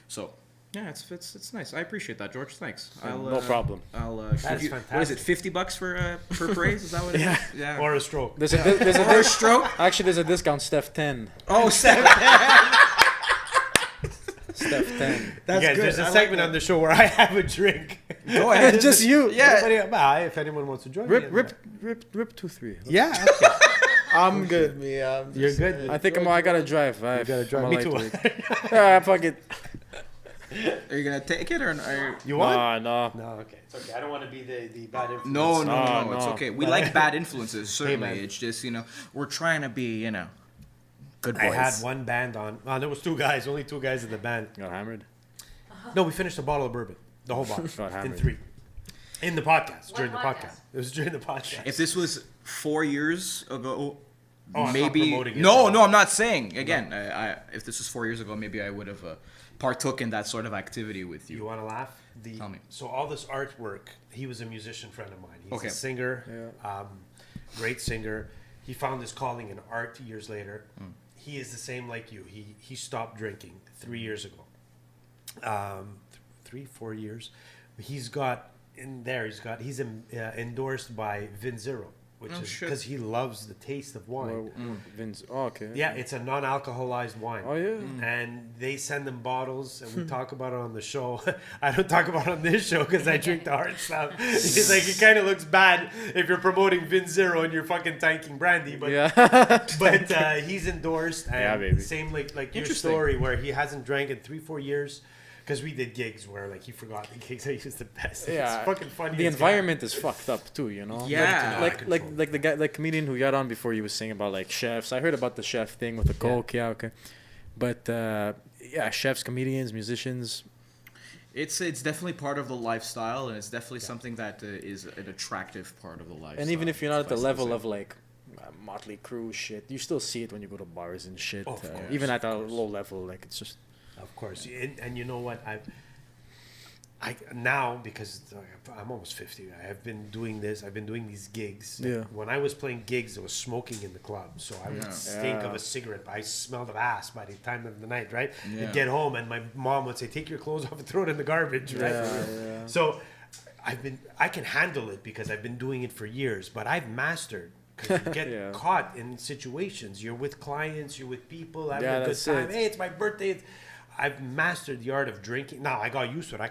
So, yeah, it's nice. I appreciate that, George. Thanks. No problem. I'll That's give you, what is it, fantastic. $50 for praise? Is that what it is? Yeah. Or a stroke. There's a stroke. Actually, there's a discount. Stef 10. Oh, 7. Stef 10. That's guys, good. there's a I like segment that. on the show where I have a drink. Go ahead. Just you. Yeah. If anyone wants to join me. Rip 2-3. Yeah. Okay. I'm good, me. I'm You're just good. saying. I think I gotta drive. You gotta drive. Me too. Fuck it. Are you gonna take it or are you... You want? No. No, okay. It's okay. I don't want to be the bad influence. No, it's no. okay. We like bad influences, certainly. man. It's just, we're trying to be, good boys. I had one band on. There was only two guys in the band. Got hammered. No, we finished a bottle of bourbon, the whole bottle, Got in hammered. 3. In the podcast, during the podcast? podcast. It was during the podcast. If this was 4 years ago, I'm not maybe... promoting it. No, I'm not saying. Again, if this was 4 years ago, maybe I would have partook in that sort of activity with you. You want to laugh? Tell me. So all this artwork, he was a musician friend of mine. He's Okay. a singer, great singer. He found his calling in art years later. He is the same like you. He stopped drinking 3 years ago. 3-4 years. He's endorsed by Vinzero, which is shit. because he loves the taste of wine. Vince. Oh, okay. Yeah, it's a non-alcoholized wine. Oh yeah. And they send them bottles, and we talk about it on the show. I don't talk about it on this show because I drink the hard stuff. It's like it kind of looks bad if you're promoting Vin Zero and you're fucking tanking brandy, but he's endorsed. And Yeah, baby. Same like your Interesting. story where he hasn't drank in 3-4 years. Because we did gigs where like he forgot the gigs. He was the best. Yeah. It's fucking funny. The as environment is fucked up too, Yeah. Like the guy, like comedian who got on before, he was saying about like chefs. I heard about the chef thing with the coke. Yeah, okay. But chefs, comedians, musicians. It's definitely part of the lifestyle, and it's definitely something that is an attractive part of the lifestyle. And even if you're not at the That's level the of like Motley Crue shit, you still see it when you go to bars and shit. Of course, even at a low level, like it's just. Of course, and you know what? I now because I'm almost 50. I have been doing this. I've been doing these gigs. Yeah. When I was playing gigs, there was smoking in the club, so I would stink of a cigarette. I smelled of ass by the time of the night. Right? Yeah. You'd get home, and my mom would say, "Take your clothes off and throw it in the garbage." Right? Yeah. So I can handle it because I've been doing it for years. But I've mastered. Because you get Yeah. caught in situations. You're with clients. You're with people having Yeah, a good that's time. it. Hey, it's my birthday. I've mastered the art of drinking. Now I got used to it. I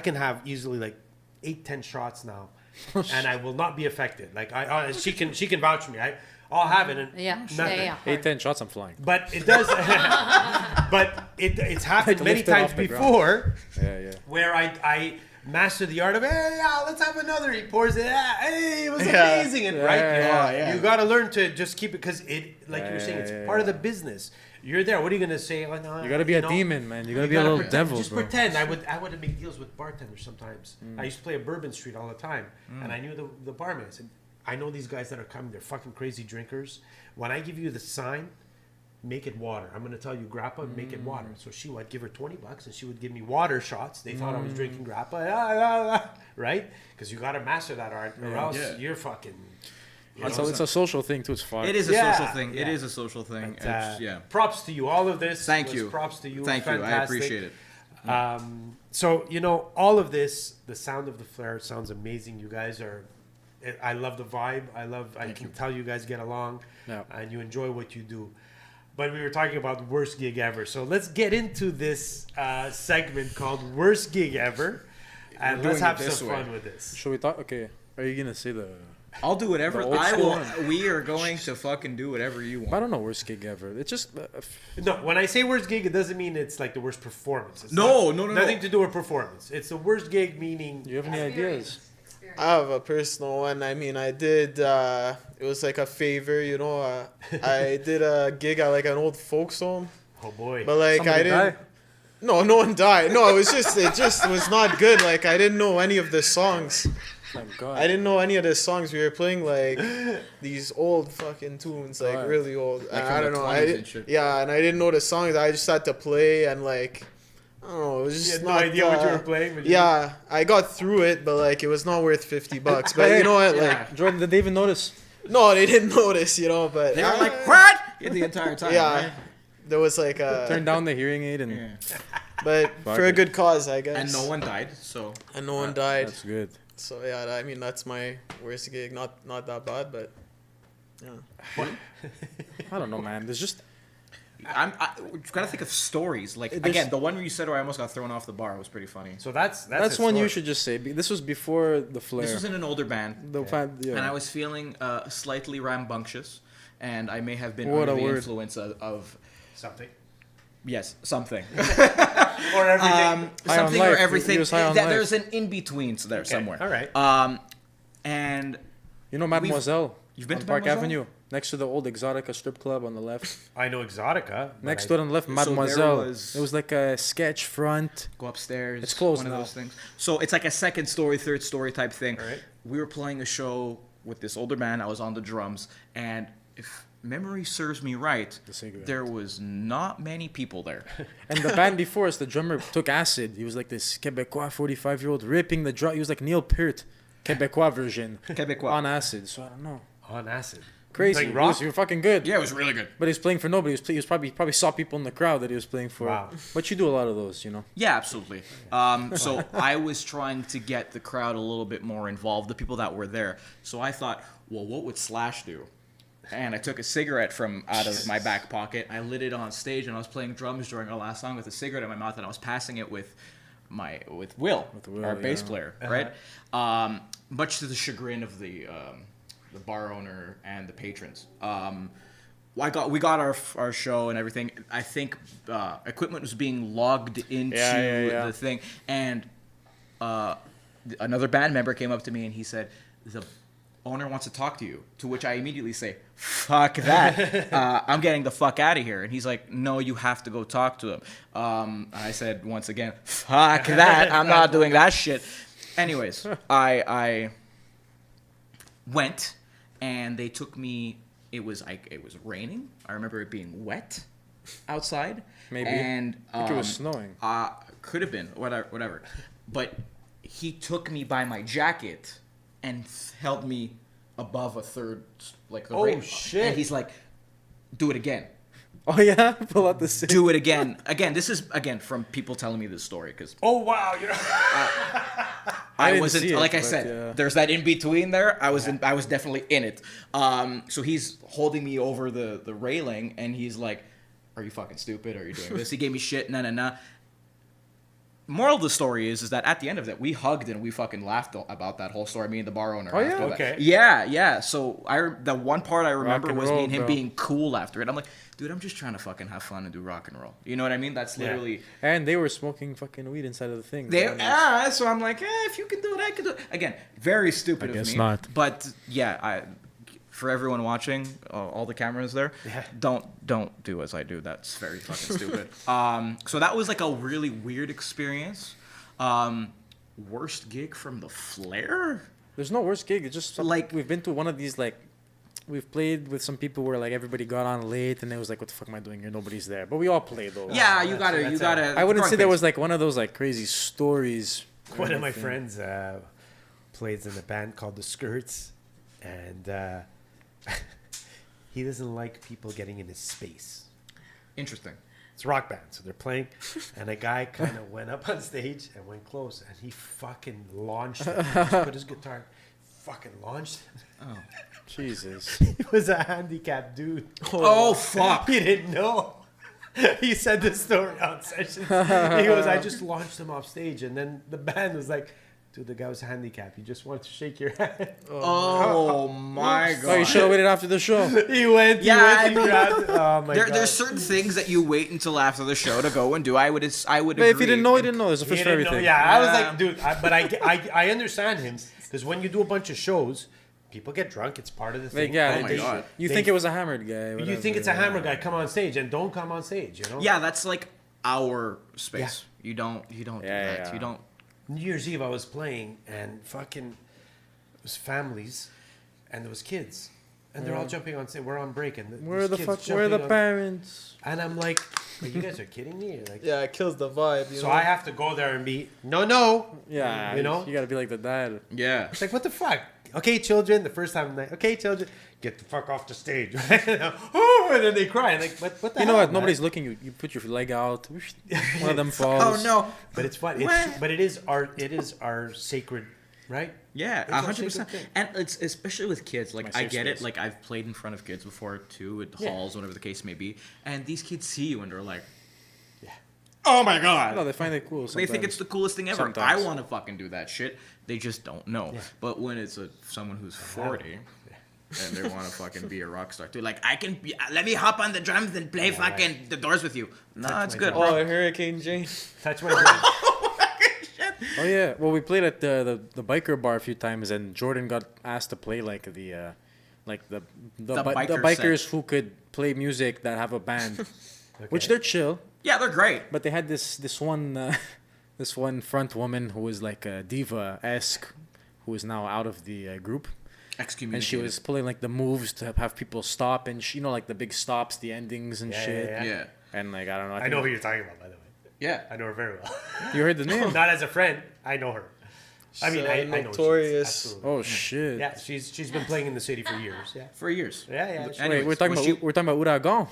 can have easily like 8-10 shots now, and I will not be affected. Like she can vouch for me. I'll have it. And nothing. 8-10 shots, I'm flying. But it does. But it's happened Like many lift it times off the ground. before, Yeah. where I master the art of let's have another. He pours it. Hey, it was Yeah. amazing, and Yeah, right, yeah. you got to learn to just keep it because like you were saying, it's Yeah. part of the business. You're there. What are you gonna say? Oh, no, You gotta be a know? demon, man. You gotta be a gotta little pretend, devil, just bro. pretend. I would make deals with bartenders sometimes. I used to play at Bourbon Street all the time, and I knew the barman. I said, I know these guys that are coming. They're fucking crazy drinkers. When I give you the sign, make it water. I'm gonna tell you grappa, make it water. So I'd give her $20, and she would give me water shots. They thought I was drinking grappa, right? Because you gotta master that art, or else you're fucking. It's a social thing too. It's fun. It is a Yeah, social thing. It yeah. is a social thing. But, Yeah. Props to you. All of this. Thank was you. Props to you. Thank you. I Fantastic. appreciate it. So all of this, the sound of the Flair sounds amazing. You guys are. I love the vibe. I can tell you guys get along, Yeah. and you enjoy what you do. But we were talking about the worst gig ever. So let's get into this segment called "Worst Gig Ever," and We're let's doing have it this some way. fun with this. Should we talk? Okay. Are you gonna say the? I'll do whatever. The old I school will. one. We are going to fucking do whatever you I want. don't know worst gig ever. It's just. No, when I say worst gig, it doesn't mean it's like the worst performance. It's No, not- no, no, Nothing no. to do with performance. It's the worst gig meaning. Do you have any ideas? I have a personal one. I mean, I did. It was like a favor, I did a gig at like an old folks home, Oh boy. but like I Somebody didn't. die? No, no one died. No, it just was not good. Like I didn't know any of the songs. Thank God. I didn't know any of the songs. We were playing like these old fucking tunes, like Right. really old. Like And from I the don't know. 20s and shit. Yeah, and I didn't know the songs. I just had to play and like, I don't know. It was You just had no not. idea what you were playing. But Yeah, I got through it, but like it was not worth $50. But you know what? Like, Jordan, did they even notice? no, they didn't notice. But They were like, "What?" The entire time. yeah, right? there was like Turn a. down the hearing aid and. Yeah. But Fuck for a it. good cause, I guess. And no one died. So And no one died. That's good. So yeah, I mean that's my worst gig. Not that bad, but yeah. I don't know, man. There's just We've got to think of stories. Like, again, the one where you said where I almost got thrown off the bar was pretty funny. So that's one you should just say. This was before the Flair. This was in an older band. Yeah. And I was feeling slightly rambunctious. And I may have been under the influence of... Something. Yes, something. Or everything. Something or everything. He was high on life. There's an in-between there somewhere. All right. And... You know Mademoiselle? You've been on to Park Mademoiselle? Avenue, next to the old Exotica strip club on the left. I know Exotica. Next to it on the left, Mademoiselle. It was like a sketch front. Go upstairs. It's closed One now. of those things. So it's like a second story, third story type thing. Right. We were playing a show with this older band. I was on the drums, and if memory serves me right, there was not many people there. And the band before us, the drummer took acid. He was like this Quebecois 45-year-old ripping the drum. He was like Neil Peart, Quebecois version. Quebecois. On acid. So I don't know. On acid. Crazy. Playing rock? He was fucking good. Yeah, it was really good. But he was playing for nobody. He was probably saw people in the crowd that he was playing for. Wow. But you do a lot of those, you know. Yeah, absolutely. So I was trying to get the crowd a little bit more involved, the people that were there. So I thought, well, what would Slash do? And I took a cigarette from out of my back pocket. I lit it on stage, and I was playing drums during our last song with a cigarette in my mouth, and I was passing it with Will, our bass player, right? Much to the chagrin of the bar owner and the patrons. We got our show and everything. I think equipment was being logged into the thing, and another band member came up to me and he said, "The owner wants to talk to you." To which I immediately say, "Fuck that! I'm getting the fuck out of here." And he's like, "No, you have to go talk to him." I said once again, "Fuck that! I'm not doing that shit." Anyways, I went, and they took me. It was raining. I remember it being wet outside. Maybe. And I think it was snowing. Could have been whatever. But he took me by my jacket and held me above a third, like the Oh, shit. And he's like, "Do it again. Oh yeah, pull out the cigarette. Do it again." Again, this is from people telling me this story because Oh wow! I didn't wasn't see it, like I but, said. yeah. There's that in between there. I was definitely in it. So he's holding me over the railing, and he's like, "Are you fucking stupid? Are you doing this?" He gave me shit. Nah. Moral of the story is that at the end of that, we hugged and we fucking laughed about that whole story. Me and the bar owner. Oh, yeah? after that. Okay. Yeah. So the one part I remember and was roll, me and him bro. being cool after it. I'm like, dude, I'm just trying to fucking have fun and do rock and roll. You know what I mean? That's literally. And they were smoking fucking weed inside of the thing. So I'm like, if you can do it, I can do it. Again, very stupid I guess of me. not. But yeah, for everyone watching, all the cameras there, don't do as I do. That's very fucking stupid. So that was like a really weird experience. Worst gig from the Flair? There's no worst gig. It's just Like- we've been to one of these like. We've played with some people where like everybody got on late and it was like, what the fuck am I doing here? Nobody's there. But we all played though. Yeah, you gotta. I wouldn't say there was like one of those like crazy stories. or One of my anything. friends plays in a band called The Skirts, and he doesn't like people getting in his space. Interesting. It's a rock band, so they're playing, and a guy kind of went up on stage and went close, and he fucking launched him. He just put his guitar, fucking launched him. Jesus. He was a handicapped dude. Oh fuck! He didn't know. He said this story on sessions. He goes, "I just launched him off stage," and then the band was like, "Dude, the guy was handicapped. He just wanted to shake your hand." Oh my god! Oh, you should have waited after the show. He went. Yeah, he grabbed it. Oh my god. There's certain things that you wait until after the show to go and do. I would. But Agree. if you didn't know, you didn't know. There's a He fish for didn't know. everything. Yeah, I was Yeah. like, dude, but I understand him because when you do a bunch of shows, people get drunk. It's part of the thing. Like, yeah, Oh my God. You They- think it was a hammered guy. You whatever, think it's a yeah. hammer guy? Come on stage and don't come on stage. You know. Yeah, that's like our space. You don't do Yeah, that. yeah. You don't. New Year's Eve, I was playing, and fucking, it was families, and there was kids, and they're all jumping on stage. We're on break, and Where there's the kids fuck? Where the jumping on- parents? And I'm like, you guys are kidding me? Like, Yeah, it kills the vibe. You so know? I have to go there and be no. Yeah, You know? you gotta be like the dad. Yeah. It's like, what the fuck? Okay, children. The first time I'm like, okay, children, get the fuck off the stage. Oh, and then they cry. And like, what the You know hell, what? man? Nobody's looking. You put your leg out. One of them falls. Oh no. But it's fun. But it is our sacred right? Yeah, It's actually a 100%. good thing. And it's especially with kids. Like, My I safe get it. space. Like, I've played in front of kids before too, at Yeah. halls, whatever the case may be. And these kids see you and they're like, Yeah. "Oh my god!" No, they find it cool. They think it's the coolest thing ever. Sometimes. I want to fucking do that shit. They just don't know. Yeah. But when it's someone who's 40 and they want to fucking be a rock star too, like, I can be. Let me hop on the drums and play fucking the Doors with you. No, it's my good, drum. bro. Oh, Hurricane Jane. Touch my drum. Oh yeah. Well, we played at the biker bar a few times, and Jordan got asked to play like the biker bikers set. who could play music that have a band, which Okay. they're chill. Yeah, they're great. But they had this one this one front woman who was like a diva-esque, who is now out of the group. Excommunicated. And she was pulling like the moves to have people stop, and she, like the big stops, the endings and Yeah, shit. yeah, Yeah. And like I don't know. I know who you're talking about, by the way. Yeah. I know her very well. You heard the name? Not as a friend. I know her. I mean, I know who she is. Notorious. Absolutely. Oh shit. Yeah, she's been playing in the city for years. Yeah. For years. Yeah, yeah. Anyways, Wait, we're talking was about she- we're talking about Uragan,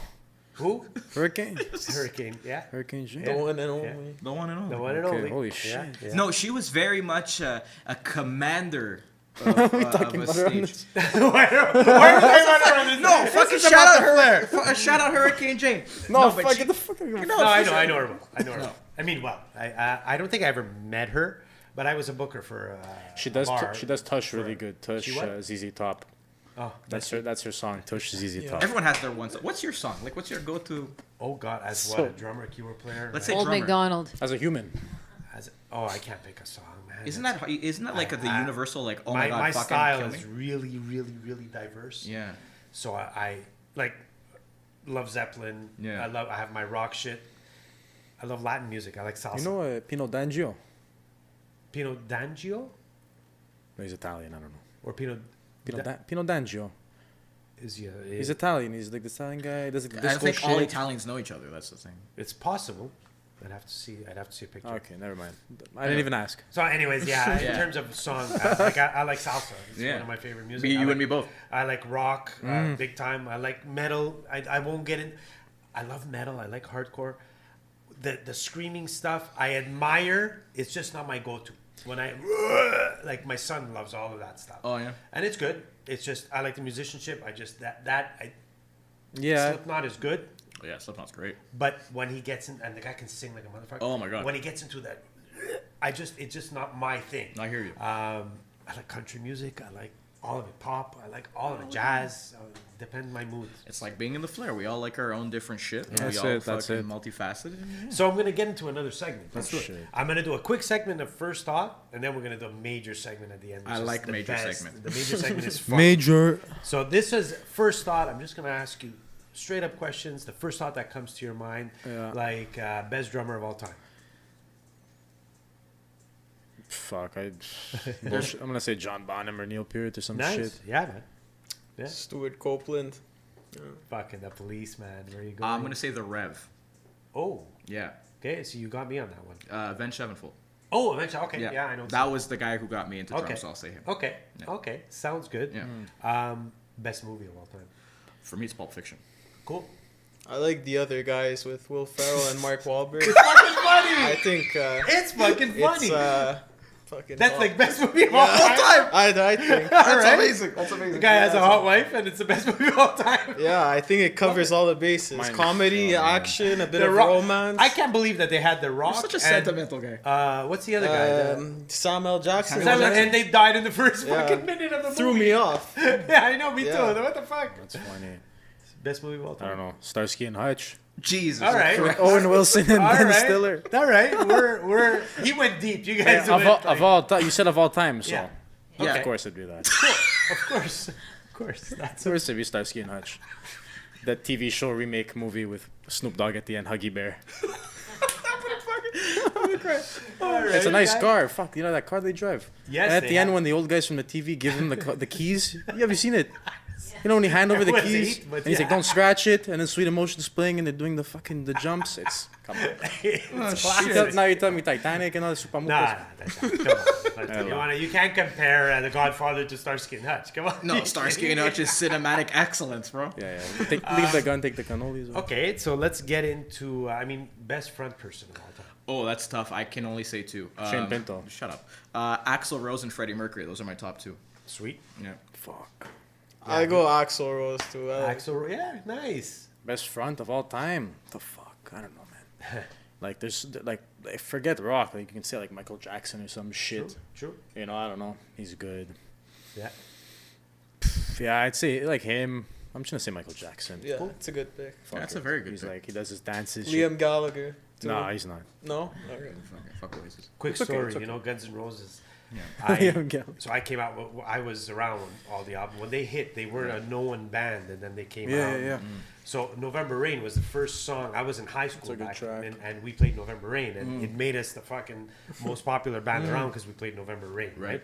Who? Hurricane, Hurricane. Yeah. Hurricane Jane. The Yeah. one and Yeah. only. The one and only. The one and Okay, only. holy Yeah, shit. yeah. No, she was very much a commander of, talking of a about her on stage. Why are they running this? No, fucking shout out Flair. Shout out Hurricane Jane. No, but fuck, she- get the fuck out of here. No, I know her well. I know her well. I mean, well, I don't think I ever met her, but I was a booker for She a does bar. she does Tush really good. Tush, She what? ZZ Top. Oh, That's her song. Tush, ZZ Top. Everyone has their one song. What's your song? Like, what's your go-to? oh God, as So- what, a drummer, keyboard player? Let's say Old drummer. McDonald. As a human. I can't pick a song, man. Isn't that like the universal, like, oh my god, my fucking style kill is me? really, really, really diverse. Yeah. So I like love Zeppelin. Yeah. I have my rock shit. I love Latin music. I like salsa. You know Pino D'Angio? Pino D'Angio No, he's Italian. I don't know. or Pino Pino D'Angio. is he? He's Italian. He's like the Italian guy. Does like I disco think all shit. Italians know each other. That's the thing. It's possible. I'd have to see a picture. Okay, never mind. I didn't even ask. So, anyways, yeah. In Yeah. terms of song, I like salsa. It's Yeah. one of my favorite music. Me, I you like, and me both. I like rock, big time. I like metal. I won't get in. I love metal. I like hardcore. The screaming stuff I admire. It's just not my go-to. When I like, my son loves all of that stuff. Oh yeah. And it's good. It's just I like the musicianship. I just Yeah. Slipknot is good. Oh, yeah, Slipknot's great. But when he gets in, and the guy can sing like a motherfucker. Oh, my God. When he gets into that, it's just not my thing. I hear you. I like country music. I like all of it. Pop. I like all of it. Jazz. Depends my mood. It's like being in the Flair. We all like our own different shit. and That's we all it, that's fucking it. multifaceted. Yeah. So I'm gonna get into another segment. Let's do it. Shit. I'm gonna do a quick segment of first thought, and then we're gonna do a major segment at the end. which I is like the major best. segment. The major segment is fun. Major. So this is first thought. I'm just gonna ask you straight up questions. The first thought that comes to your mind, Yeah. like best drummer of all time. Fuck. I'm gonna say John Bonham or Neil Peart or some Nice. shit. Yeah, man. Yeah. Stuart Copeland. Fucking the police, man. Where you going? I'm gonna say the Rev. Oh, Yeah. okay. So you got me on that one. Avenged Sevenfold. Oh, eventually. Okay. Yeah, I know. That was the guy who got me into Okay. drums, so I'll say him. Okay. Yeah. Okay. Sounds good. Yeah. Best movie of all time. For me, it's Pulp Fiction. Cool. I like the other guys with Will Ferrell and Mark Wahlberg. Fucking funny. I think It's fucking funny. it's fucking. That's hot. like best movie of all time. I think. That's amazing. That's amazing. The guy has a hot wife, and it's the best movie of all time. Yeah, I think it covers all the bases: Mine's- comedy, oh, man. action, a bit The of Rock- romance. I can't believe that they had The Rock. You're such a and, sentimental guy. What's the other guy? Samuel Jackson And they died in the first Yeah. fucking minute of the movie. threw me off. Yeah, I know. Me Yeah. too. What the fuck? That's funny. Best movie of all I time. don't know. Starsky and Hutch. Jesus. All right. Owen Wilson and All Ben right. Stiller. All right. We're he went deep. You guys Of went, all time, you said of all time, so Yeah. Yeah. of course it'd be that. Of course. Of course. That's Of course it'd be Starsky and Hutch. That TV show remake movie with Snoop Dogg at the end, Huggy Bear. all right. It's a nice car. Fuck, you know that car they drive. Yes, And at they the end, have. when the old guys from the TV give him the keys, have you seen it? You know when he hand over the Was keys, it? But and he's like, yeah. "Don't scratch it," and then Sweet Emotion's playing, and they're doing the jumps. It's come on. It's classic. Now you're telling me Titanic and all the super Nah, come on. You can't compare The Godfather to Starsky and Hutch. Come on. No, Starsky and Hutch is cinematic excellence, bro. Yeah. Leave the gun, take the cannolis. Okay, so let's get into, best front person of all time. Oh, that's tough. I can only say two. Shane Pinto. Shut up. Axl Rose and Freddie Mercury. Those are my top two. Sweet. Yeah. Fuck. I go Axl Rose too. Axl, yeah, nice. Best front of all time. The fuck? I don't know, man. Like, there's, like, forget rock. Like, you can say, like, Michael Jackson or some shit. True. You know, I don't know. He's good. Yeah. Yeah, I'd say, like, him. I'm just gonna say Michael Jackson. Yeah, it's a good pick. Fuck That's it. a very good He's pick. like, he does his dances. Liam Gallagher. too. No, he's not. No. Okay. Fuck Oasis. Quick It's okay, story, it's okay. you know, Guns N' Roses. Yeah. Liam Gallagher. So I came out. I was around when all the albums when they hit. They were a known band, and then they came Yeah, out. yeah, yeah. So November Rain was the first song. I was in high school a good back, track. and we played November Rain, and it made us the fucking most popular band around because we played November Rain. Right.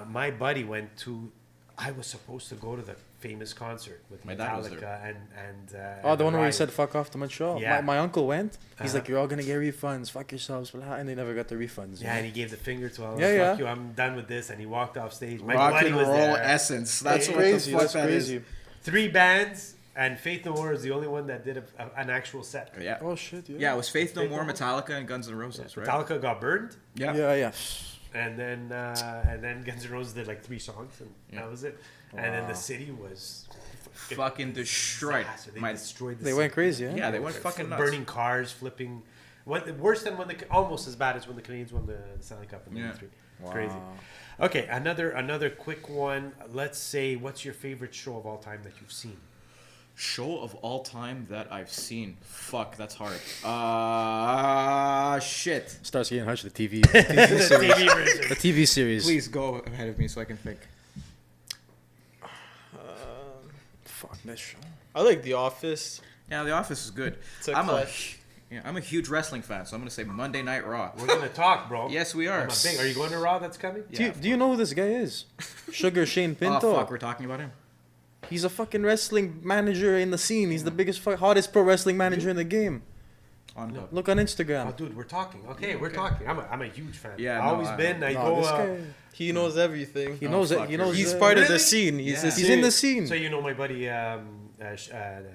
My buddy went to. I was supposed to go to the famous concert with My dad was Metallica and Oh, the one where he Riot. said "fuck off" to Montreal. Yeah. My uncle went. He's Uh-huh. like, "You're all gonna get refunds. Fuck yourselves." And they never got the refunds. Yeah, and he gave the finger to all. Yeah, Yeah, Fuck yeah. you! I'm done with this, and he walked off stage. My Rock buddy and was roll there. essence. That's Hey, what crazy. the fuck That's that is. crazy. 3 bands, and Faith No More is the only one that did an actual set. Yeah. Oh shit. Yeah, it was Faith No Faith More, No More. Metallica, and Guns N' Roses, right? Metallica got burned, Yeah. Yeah, yeah. and then Guns N' Roses did like 3 songs, and that was it. And then the city was Fucking destroyed. disaster. They My- destroyed the They city. went crazy. Yeah. Yeah, they went fucking nuts. burning cars, flipping. Worse than when almost as bad as when the Canadians won the Stanley Cup in '93. Wow. Crazy. Okay, another quick one. Let's say, what's your favorite show of all time that you've seen? Show of all time that I've seen. Fuck, that's hard. Shit. Starts getting Hutch the TV. The TV version. The TV series. Please go ahead of me so I can think. Fuck that show. I like The Office. Yeah, The Office is good. It's a I'm clutch. I'm a huge wrestling fan, so I'm gonna say Monday Night Raw. We're gonna talk, bro. Yes, we are. I'm a big. Are you going to Raw? That's coming. Yeah. Do you know who this guy is? Sugar Shane Pinto. Oh fuck, we're talking about him. He's a fucking wrestling manager in the scene. He's the biggest, hottest pro wrestling manager in the game. On No. Look on Oh, Instagram. dude, we're talking. Okay, we're talking. I'm a huge fan. Yeah, I've no, always been. I No, go. this guy, He knows everything. he knows it. fuck, He knows. He's it. part of the Really? scene. He's, Yeah. the He's in the scene. scene. So you know my buddy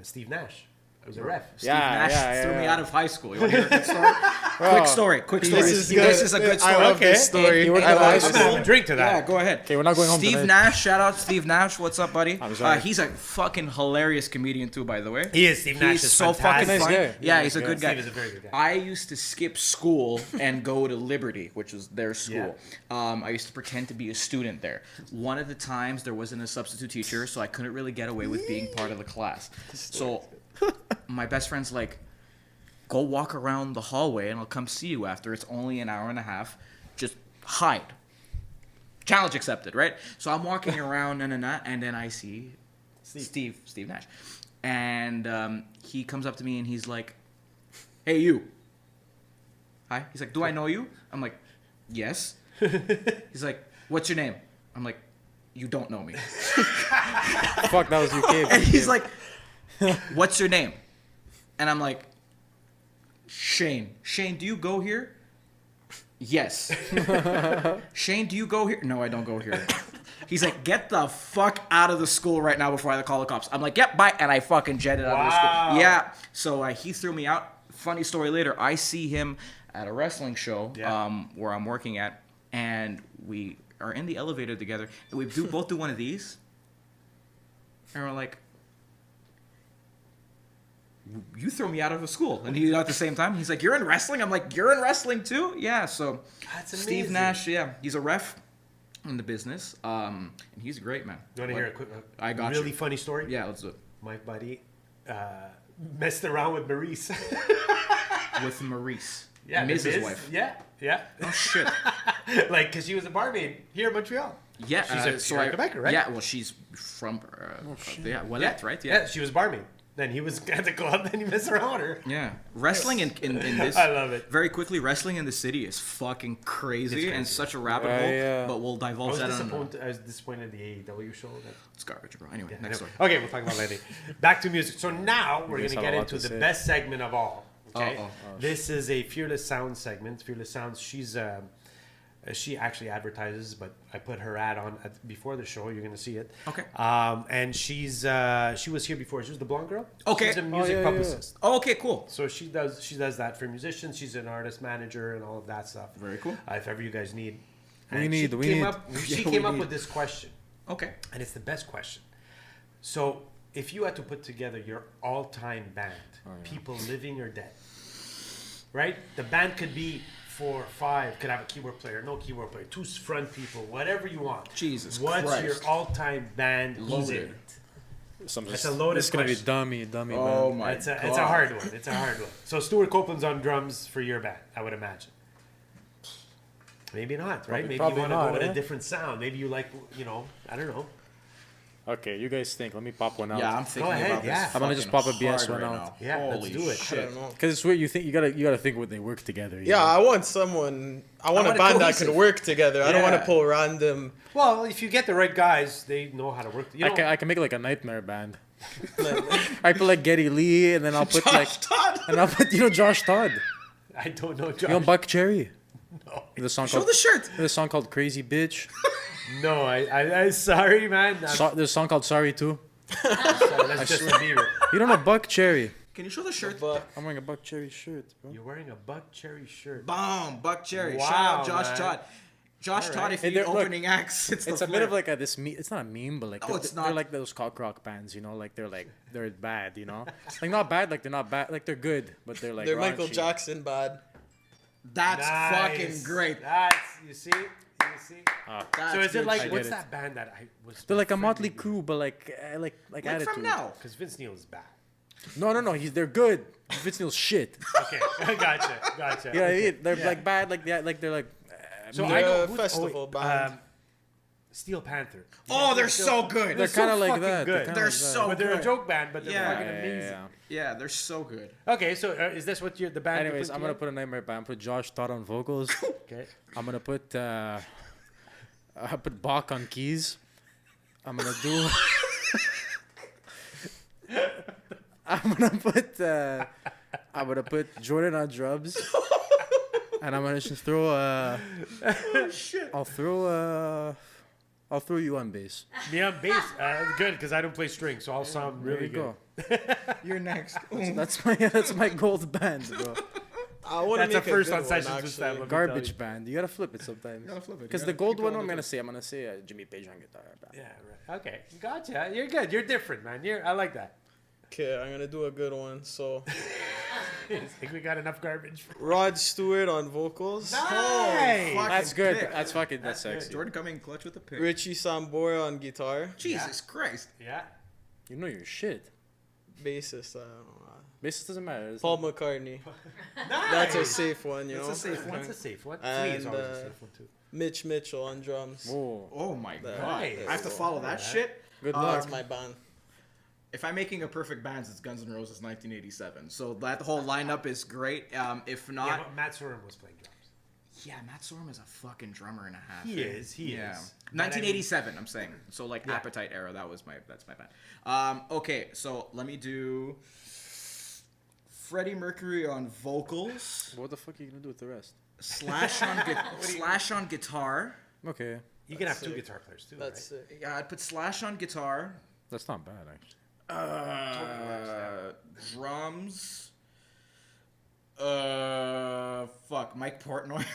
Steve Nash. He was a ref. Steve Yeah, Nash yeah, threw me yeah. out of high school. You want to hear a good story? Bro, Quick story. Quick story. This is good. This is a good story. I love Okay. this story. He worked I at like high I'm this. gonna have a drink to Yeah, that. go ahead. Okay, we're not going home Steve tonight. Nash, shout out Steve Nash. What's up, buddy? I'm sorry. He's a fucking hilarious comedian too, by the way. He is. Steve Nash He's is so fucking fantastic. funny. Nice guy. Yeah, Yeah, he's a nice good guy. guy. Steve is a very good guy. I used to skip school and go to Liberty, which was their school. I used to pretend to be a student there. One of the times there wasn't a substitute teacher, so I couldn't really get away with being part of the class. So my best friend's like, go walk around the hallway and I'll come see you after. It's only an hour and a half. Just hide. Challenge accepted, right? So I'm walking around, and then I see Steve Nash. And he comes up to me and he's like, hey, you. Hi. He's like, do I know you? I'm like, yes. He's like, what's your name? I'm like, you don't know me. Fuck, that was UK. And he's like, what's your name? And I'm like, Shane. Shane, do you go here? Yes. Shane, do you go here? No, I don't go here. He's like, get the fuck out of the school right now before I call the cops. I'm like, yep, bye. And I fucking jetted out of the Wow. school. Yeah. So he threw me out. Funny story later, I see him at a wrestling show where I'm working at, and we are in the elevator together, and we both do one of these. And we're like, you threw me out of the school. And he at the same time, he's like, you're in wrestling? I'm like, you're in wrestling too? Yeah, so That's Steve amazing. Nash, yeah, he's a ref in the business. And he's great, man. You want to hear a quick, I got really you. funny story? Yeah, let's do it. My buddy messed around with Maurice. With Maurice. Yeah, Mrs. Miz. wife. Yeah, yeah. Oh, shit. Like, because she was a barmaid here in Montreal. Yeah, She's a Quebecer, right? Yeah, well, she's from, yeah, Ouellette, right? Yeah, she was barmaid. Then he was at the club, then he messed around with her. Yeah, wrestling in this. I love it. Very quickly, wrestling in the city is fucking crazy, and such a rabbit hole. yeah. But we'll I divulge was that on disappointed in the AEW show. it's garbage, bro. Anyway, Yeah, next anyway. one. Okay, we'll talk about that later. Back to music. So now we're guys going to have get a lot into to the say. best segment of all. Okay, Uh-oh. this is a Fearless Sound segment. Fearless Sounds. She's She actually advertises, but I put her ad on before the show. You're gonna see it. Okay. And she was here before. She was the blonde girl. Okay. She's a music publicist. Oh, okay, cool. So she does that for musicians. She's an artist manager and all of that stuff. Very cool. If ever you guys need, We She came up with this question, Okay. and it's the best question. So if you had to put together your all-time band, people living or dead, right? The band could be 4, 5, could have a keyboard player, no keyboard player, 2 front people, whatever you want. Jesus What's Christ. your all-time band? Who's in Loaded. it? It's a loaded It's gonna be question. dummy. Oh man. my It's god. a hard one. It's a hard one. So Stuart Copeland's on drums for your band, I would imagine. Maybe not, right? Maybe you probably want to not, go with eh? a different sound. Maybe you like, I don't know. Okay, you guys think. Let me pop one out. Yeah, I'm thinking ahead, about yeah. this. I'm gonna just fucking pop a BS hard one right out. now. Yeah, let's Holy do it. shit. I don't know. Because it's weird. You gotta think when they work together. you Yeah, know? I want someone. I want a want a band that cohesive. could work together. I don't want Yeah. to pull random. Well, if you get the right guys, they know how to work. I can make like a nightmare band. I put like Geddy Lee, and then I'll put like, Todd. and I'll put Josh Todd. I don't know, Josh. You know Buck Cherry. No. The song Show called the shirt. There's a song called Crazy Bitch. No, I sorry, man. There's a song called Sorry Too. Sorry, that's Justin Bieber. You don't know Buck Cherry? Can you show the shirt? But I'm wearing a Buck Cherry shirt, bro. You're wearing a Buck Cherry shirt. Bomb. Buck Cherry. Wow, Shout out Josh man. Todd. Josh All Todd, right. if Hey, you need look, opening acts, it's It's the a bit Flair. of like a this meme. It's not a meme, but like No, they're, it's they're not. like those cock rock bands, you know, like they're bad, you know, like not bad, like they're not bad, like they're good, but they're like they're Michael raunchy. Jackson bad. That's Nice. fucking great. That's you see. That's So is it good like shit. what's it. that band that I was? They're like a Motley friendly Crue, but like Like attitude. from now. Because Vince Neil is bad. No, they're good. Vince Neil's shit. Okay, gotcha. You know what I Okay. mean? They're Yeah. like bad, like they're like. So They're I know a who's- festival band. Steel Panther. Oh, they're so good. They're kind of like fucking that. good. kinda They're like that. so But they're a good. joke band, but they're Yeah. fucking amazing. Yeah, they're so good. Okay, so is this what the band? you Anyways, put I'm gonna together? put a nightmare band. Put Josh Todd on vocals. Okay. I'm gonna put I put Bach on keys. I'm gonna do. I'm gonna put Jordan on drums. And I'm gonna just throw I'll throw you on bass. Me on bass. Good, because I don't play strings, so I'll sound There really you good. go. You're next. That's my gold band, bro. I want to That's a make first good on one, sessions with Stef, let actually. me Garbage band. You gotta flip it sometimes. gotta flip it. You Because gotta the gold keep it one, on I'm the gonna say Jimmy Page on guitar. Yeah, right. Okay, gotcha. You're good. You're different, man. I like that. Okay, I'm gonna do a good one. So I think we got enough garbage. Rod Stewart on vocals, Nice. That's good. pick. That's fucking. That's sexy. Jordan coming clutch with the pick. Richie Sambora on guitar, Jesus Christ. Yeah. You know your shit. bassist. I don't know. Bassist doesn't matter. It's Paul McCartney. Nice. That's a safe one, you That's know. a safe one. That's a safe one. Three is And, always a safe one too. Mitch Mitchell on drums. Whoa. Oh my god. Nice. I have to follow that shit. Good That's luck. my band. If I'm making a perfect band, it's Guns N' Roses 1987. So that whole lineup is great. If Yeah, not, but Matt Sorum was playing drums. yeah, Matt Sorum is a fucking drummer and a half. He is. He Yeah. is. But I mean- 1987, I'm saying. So like Appetite era, that's my band. Okay, so let me do Freddie Mercury on vocals, What the fuck are you gonna do with the rest? Slash on guitar. Okay. You can have two sick. guitar players too. That's right? it. Yeah, I'd put Slash on guitar. That's not bad actually. Drums. Fuck, Mike Portnoy.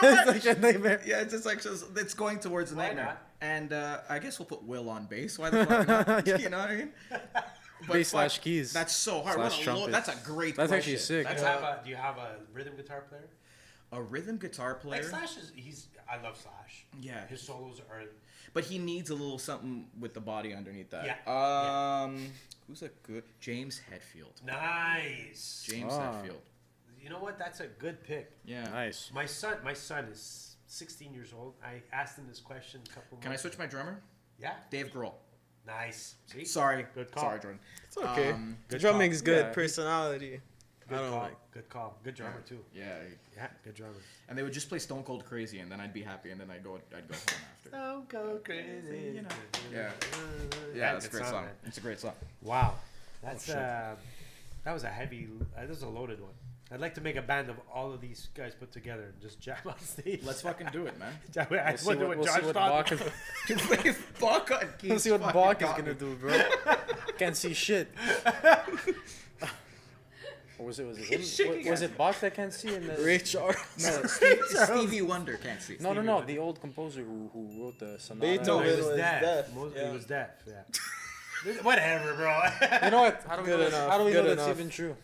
It's like a nightmare. Yeah, it's just like it's going towards a Why nightmare. not? And I guess we'll put Will on bass. Why the fuck not? Yeah. You know what I mean? But Bass fuck, slash keys. That's so hard. Slash trumpet. That's a great. That's question. actually sick. Do you have a rhythm guitar player? A rhythm guitar player. Like Slash is I love Slash. Yeah. His solos are But he needs a little something with the body underneath that. Yeah. Who's a good James Hetfield? nice. James Ah. Hetfield. You know what? That's a good pick. Yeah. Nice. My son is 16 years old. I asked him this question a couple. Can I months switch my drummer? Yeah. Dave Grohl. Nice. See? Sorry. Good call. Sorry, Jordan. It's okay. Good Drumming's good. Yeah. Personality. Good I don't call. like. Good call. Good drummer too. Yeah. Yeah. Good drummer. And they would just play Stone Cold Crazy, and then I'd be happy, and then I'd go home after. Don't go crazy. You know. Yeah. Yeah, that's a good great song. man. It's a great song. Wow. That's shit. That was a heavy. This is a loaded one. I'd like to make a band of all of these guys put together and just jam on stage. Let's fucking do it, man. I We'll see wonder what, what we'll Josh see what thought. Bach is, Bach on keys. we'll see what fucking Bach is got gonna me. do, bro. Can't see shit. Or was it him? Was it Bach that can't see? In the... Ray Charles. No, Stevie Wonder can't see. No. The old composer who wrote the sonata. No, Beethoven he was was deaf. deaf, He yeah. was deaf. Yeah. Whatever, bro. You know what? How do we Good know, enough, how do we know good that's enough. even true?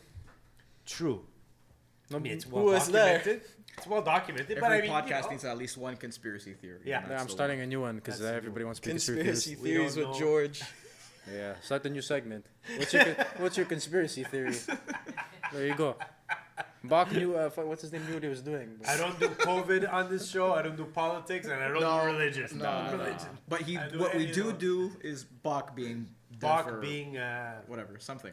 True. I mean, it's Who well was there? documented. It's well documented. Every but I mean, podcast needs at least one conspiracy theory. Yeah. and Yeah, that's I'm the starting a new one because That's everybody wants to be Conspiracy conspiracy. We theories don't with know. George. Yeah, start the new segment. What's your conspiracy theory? There you go. Bach knew what's his name knew what he was doing. I don't do COVID on this show. I don't do politics, and I don't do religion. one. But I do what we any do of do is Bach being deaf Bach or being whatever, something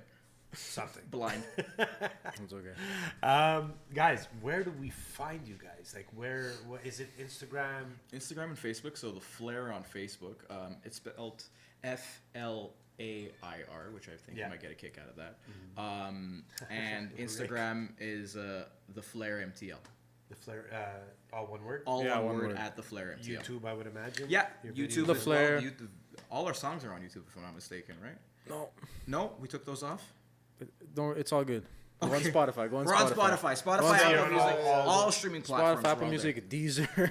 something. blind. It's okay. Guys, where do we find you guys? Like, what is it? Instagram? Instagram and Facebook. So the Flair on Facebook. It's spelled FLAIR, which I think Yeah. you might get a kick out of that. And Instagram is the Flair MTL. The Flair, all one word. All Yeah, one one word word. at the Flair MTL. YouTube, I would imagine. Yeah, Your YouTube videos. The as Flair. well. YouTube, all our songs are on YouTube, if I'm not mistaken, right? No, No, we took those off. don't. It's all good. Go on Okay. Spotify. Go on We're on Spotify. Spotify, Go on Apple Spotify. Music, All- all streaming platforms. Spotify, Apple we're all Music, Deezer.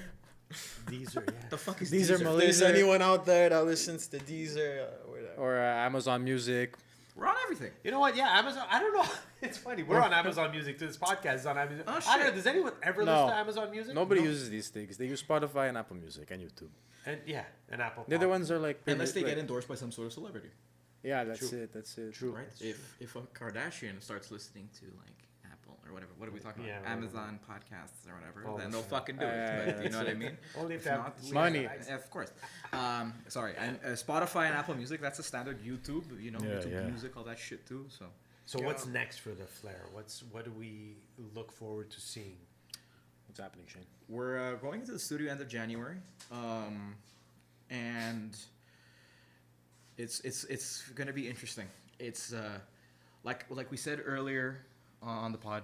These are The fuck is These are Deezer? Mal- If there's Deezer. anyone out there that listens to Deezer, whatever. or Amazon Music. We're on everything. You know what? Yeah, Amazon. I don't know. It's funny. We're on Amazon Music too. This podcast is on Amazon. Oh, I don't know. shit. Does anyone ever No. listen to Amazon Music? Nobody No. uses these things. They use Spotify and Apple Music and YouTube. And yeah, and Apple. The other Pod. ones are like Unless they like- get endorsed by some sort of celebrity, Yeah, that's True. it. That's it. True. right? If a Kardashian starts listening to like Apple or whatever, what are we talking Yeah, about? whatever. Amazon podcasts or whatever, Oh, then that's they'll right. fucking do it. But you know what I mean? Only if If they have not, we have money. access. Yeah, of course. Sorry, and Spotify and Apple Music, that's a standard. YouTube, you know, Yeah, YouTube yeah. Music, all that shit too. So So what's next for the Flair? What do we look forward to seeing? What's happening, Shane? we're going into the studio end of January, and it's gonna be interesting. It's like we said earlier on the pod.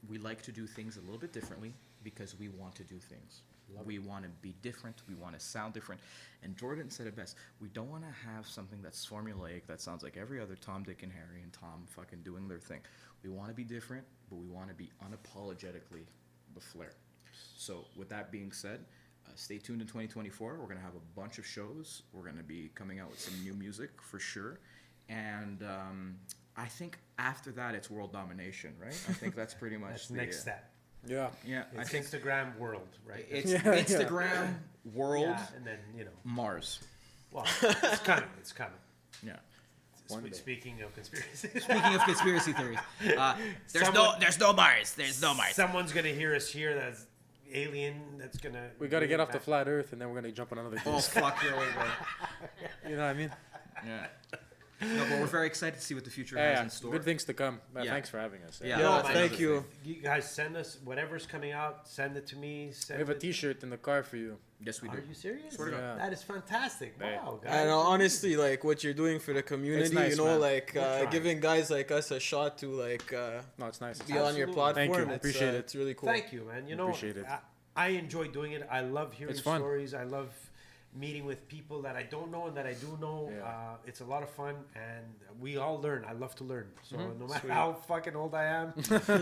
We like to do things a little bit differently because we want to do things. We want to be different. We want to sound different. And Jordan said it best. We don't want to have something that's formulaic that sounds like every other Tom, Dick, and Harry and Tom fucking doing their thing. We want to be different, but we want to be unapologetically the Flair. So with that being said, stay tuned in 2024. We're going to have a bunch of shows. We're going to be coming out with some new music for sure. And I think after that, it's world domination, right? I think that's pretty much That's the next step. Yeah. Yeah, I It's think Instagram world, right? it's Yeah, Instagram, world, Yeah, and then Mars. well, it's coming. It's coming. Yeah. One day. Speaking of conspiracy, Speaking of conspiracy theories, Someone- there's no Mars. There's no Mars. someone's gonna hear us here. That's alien. That's gonna. We got to get off the flat Earth, and then we're gonna jump on another Oh disc. fuck, here we go. You know what I mean? Yeah. No, but we're very excited to see what the future Yeah, has in store. good things to come. Man, Yeah. thanks for having us. Yeah. Yeah, No, thank man. you. You guys send us whatever's coming out. Send it to me. We Send have a it. T-shirt in the car for you. Yes, we Are do. you serious? Swear to God. That is fantastic. Hey. Wow, guys. And honestly, like what you're doing for the community, nice, you know, man. like We're trying. giving guys like us a shot to like No, it's nice. be on your Absolutely. platform. Thank you. It's, Appreciate it. It's really cool. Thank you, man. You know, Appreciate it. I enjoy doing it. I love hearing It's fun. stories. I love meeting with people that I don't know and that I do know. Yeah. It's a lot of fun, and we all learn. I love to learn. So Mm-hmm. no matter how fucking old I am,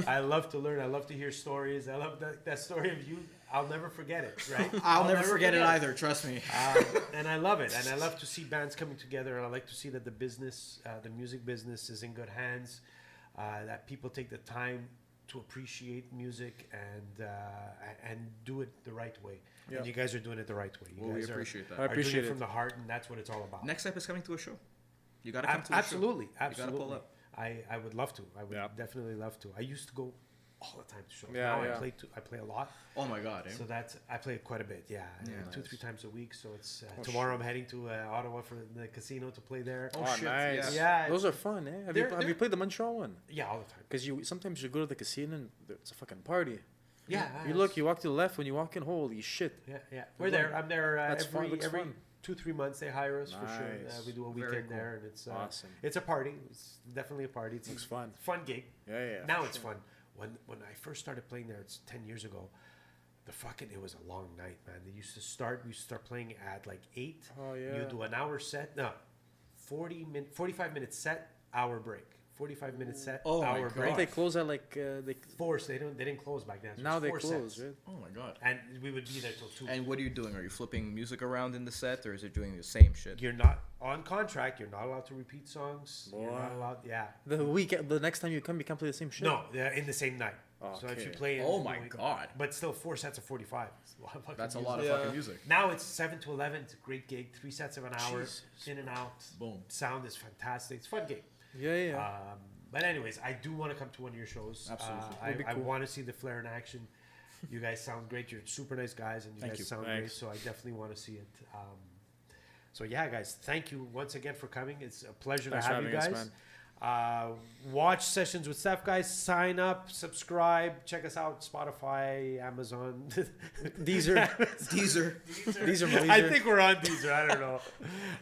I love to learn. I love to hear stories. I love that story of you. I'll never forget it, right? I'll never forget it either. Trust me. And I love it, and I love to see bands coming together, and I like to see that the business, the music business, is in good hands. That people take the time to appreciate music and do it the right way. Yeah. And you guys are doing it the right way. You Well, we guys appreciate that. I are doing appreciate it it. from the heart, and that's what it's all about. Next step is coming to a show. You gotta come to a Absolutely, show. You gotta absolutely. pull up. I would love to. I would Yeah. definitely love to. I used to go all the time to shows. Yeah, now yeah. I play a lot. Oh my god. Eh? So that's I play quite a bit, yeah, Yeah. 2-3 times a week. So it's Oh, tomorrow I'm heading to Ottawa for the casino to play there. Oh, Oh, shit, nice. yeah. Those are fun, eh? Have They're- you played the Montreal one? Yeah, all the time. Because you sometimes you go to the casino and it's a fucking party. Yeah, You look, you walk to the left. When you walk in, holy shit! Yeah, yeah. We're there. I'm there That's fun. every Looks every fun. 2-3 months they hire us for sure. Nice. We do a Very weekend cool. there, and it's Awesome. It's a party. It's definitely a party. It's Looks fun. Fun gig. Yeah. Now for it's sure. fun. When I first started playing there, it's 10 years ago. It was a long night, man. We used to start playing at like 8. Oh, yeah. You do an hour set. No, 45 minute set, hour break. 45 minute set, Oh my hour God. break. Don't they close at like they Forced. They didn't close back then. So now it's they 4 close, sets. right? Oh my god. And we would be there till 2. And what are you doing? Are you flipping music around in the set, or is it doing the same shit? You're not on contract. You're not allowed to repeat songs. You're Boy. not allowed. Yeah. The next time you come, you can't play the same shit. No, they're in the same night. So if you Okay. play, Oh my God. But still, 4 sets of 45. It's a lot of fucking That's a music. lot of Yeah. fucking music. Now it's 7 to 11. It's a great gig. 3 sets of an hour, Jesus. in and out. Boom. Sound is fantastic. It's a fun gig. Yeah. But anyways, I do want to come to one of your shows. Absolutely. Would be I cool. want to see the Flair in action. You guys sound great. You're super nice guys, and you Thank guys you. sound Thanks. great. So I definitely want to see it. So yeah, guys, thank you once again for coming. It's a pleasure Thanks to for have you having us, guys. man. Watch Sessions with Stef, guys. Sign up, subscribe, check us out. Spotify, Amazon. Deezer. Teaser. Deezer. I think we're on Deezer. I don't know.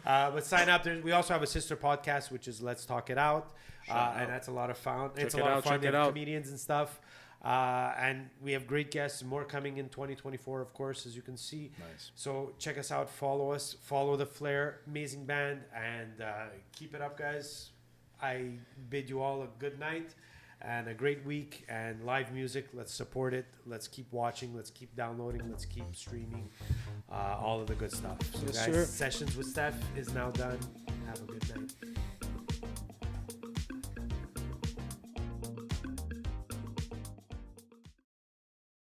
But sign up. We also have a sister podcast, which is Let's Talk It Out. And that's a lot of fun. It's a it lot out, of fun. check They it have out. comedians and stuff. And we have great guests, more coming in 2024, of course, as you can see. Nice. So check us out, follow us, follow the Flair, amazing band, and keep it up, guys. I bid you all a good night and a great week and live music. Let's support it. Let's keep watching. Let's keep downloading. Let's keep streaming. All of the good stuff. So, Yes, guys, sir. Sessions with Steph is now done. Have a good night.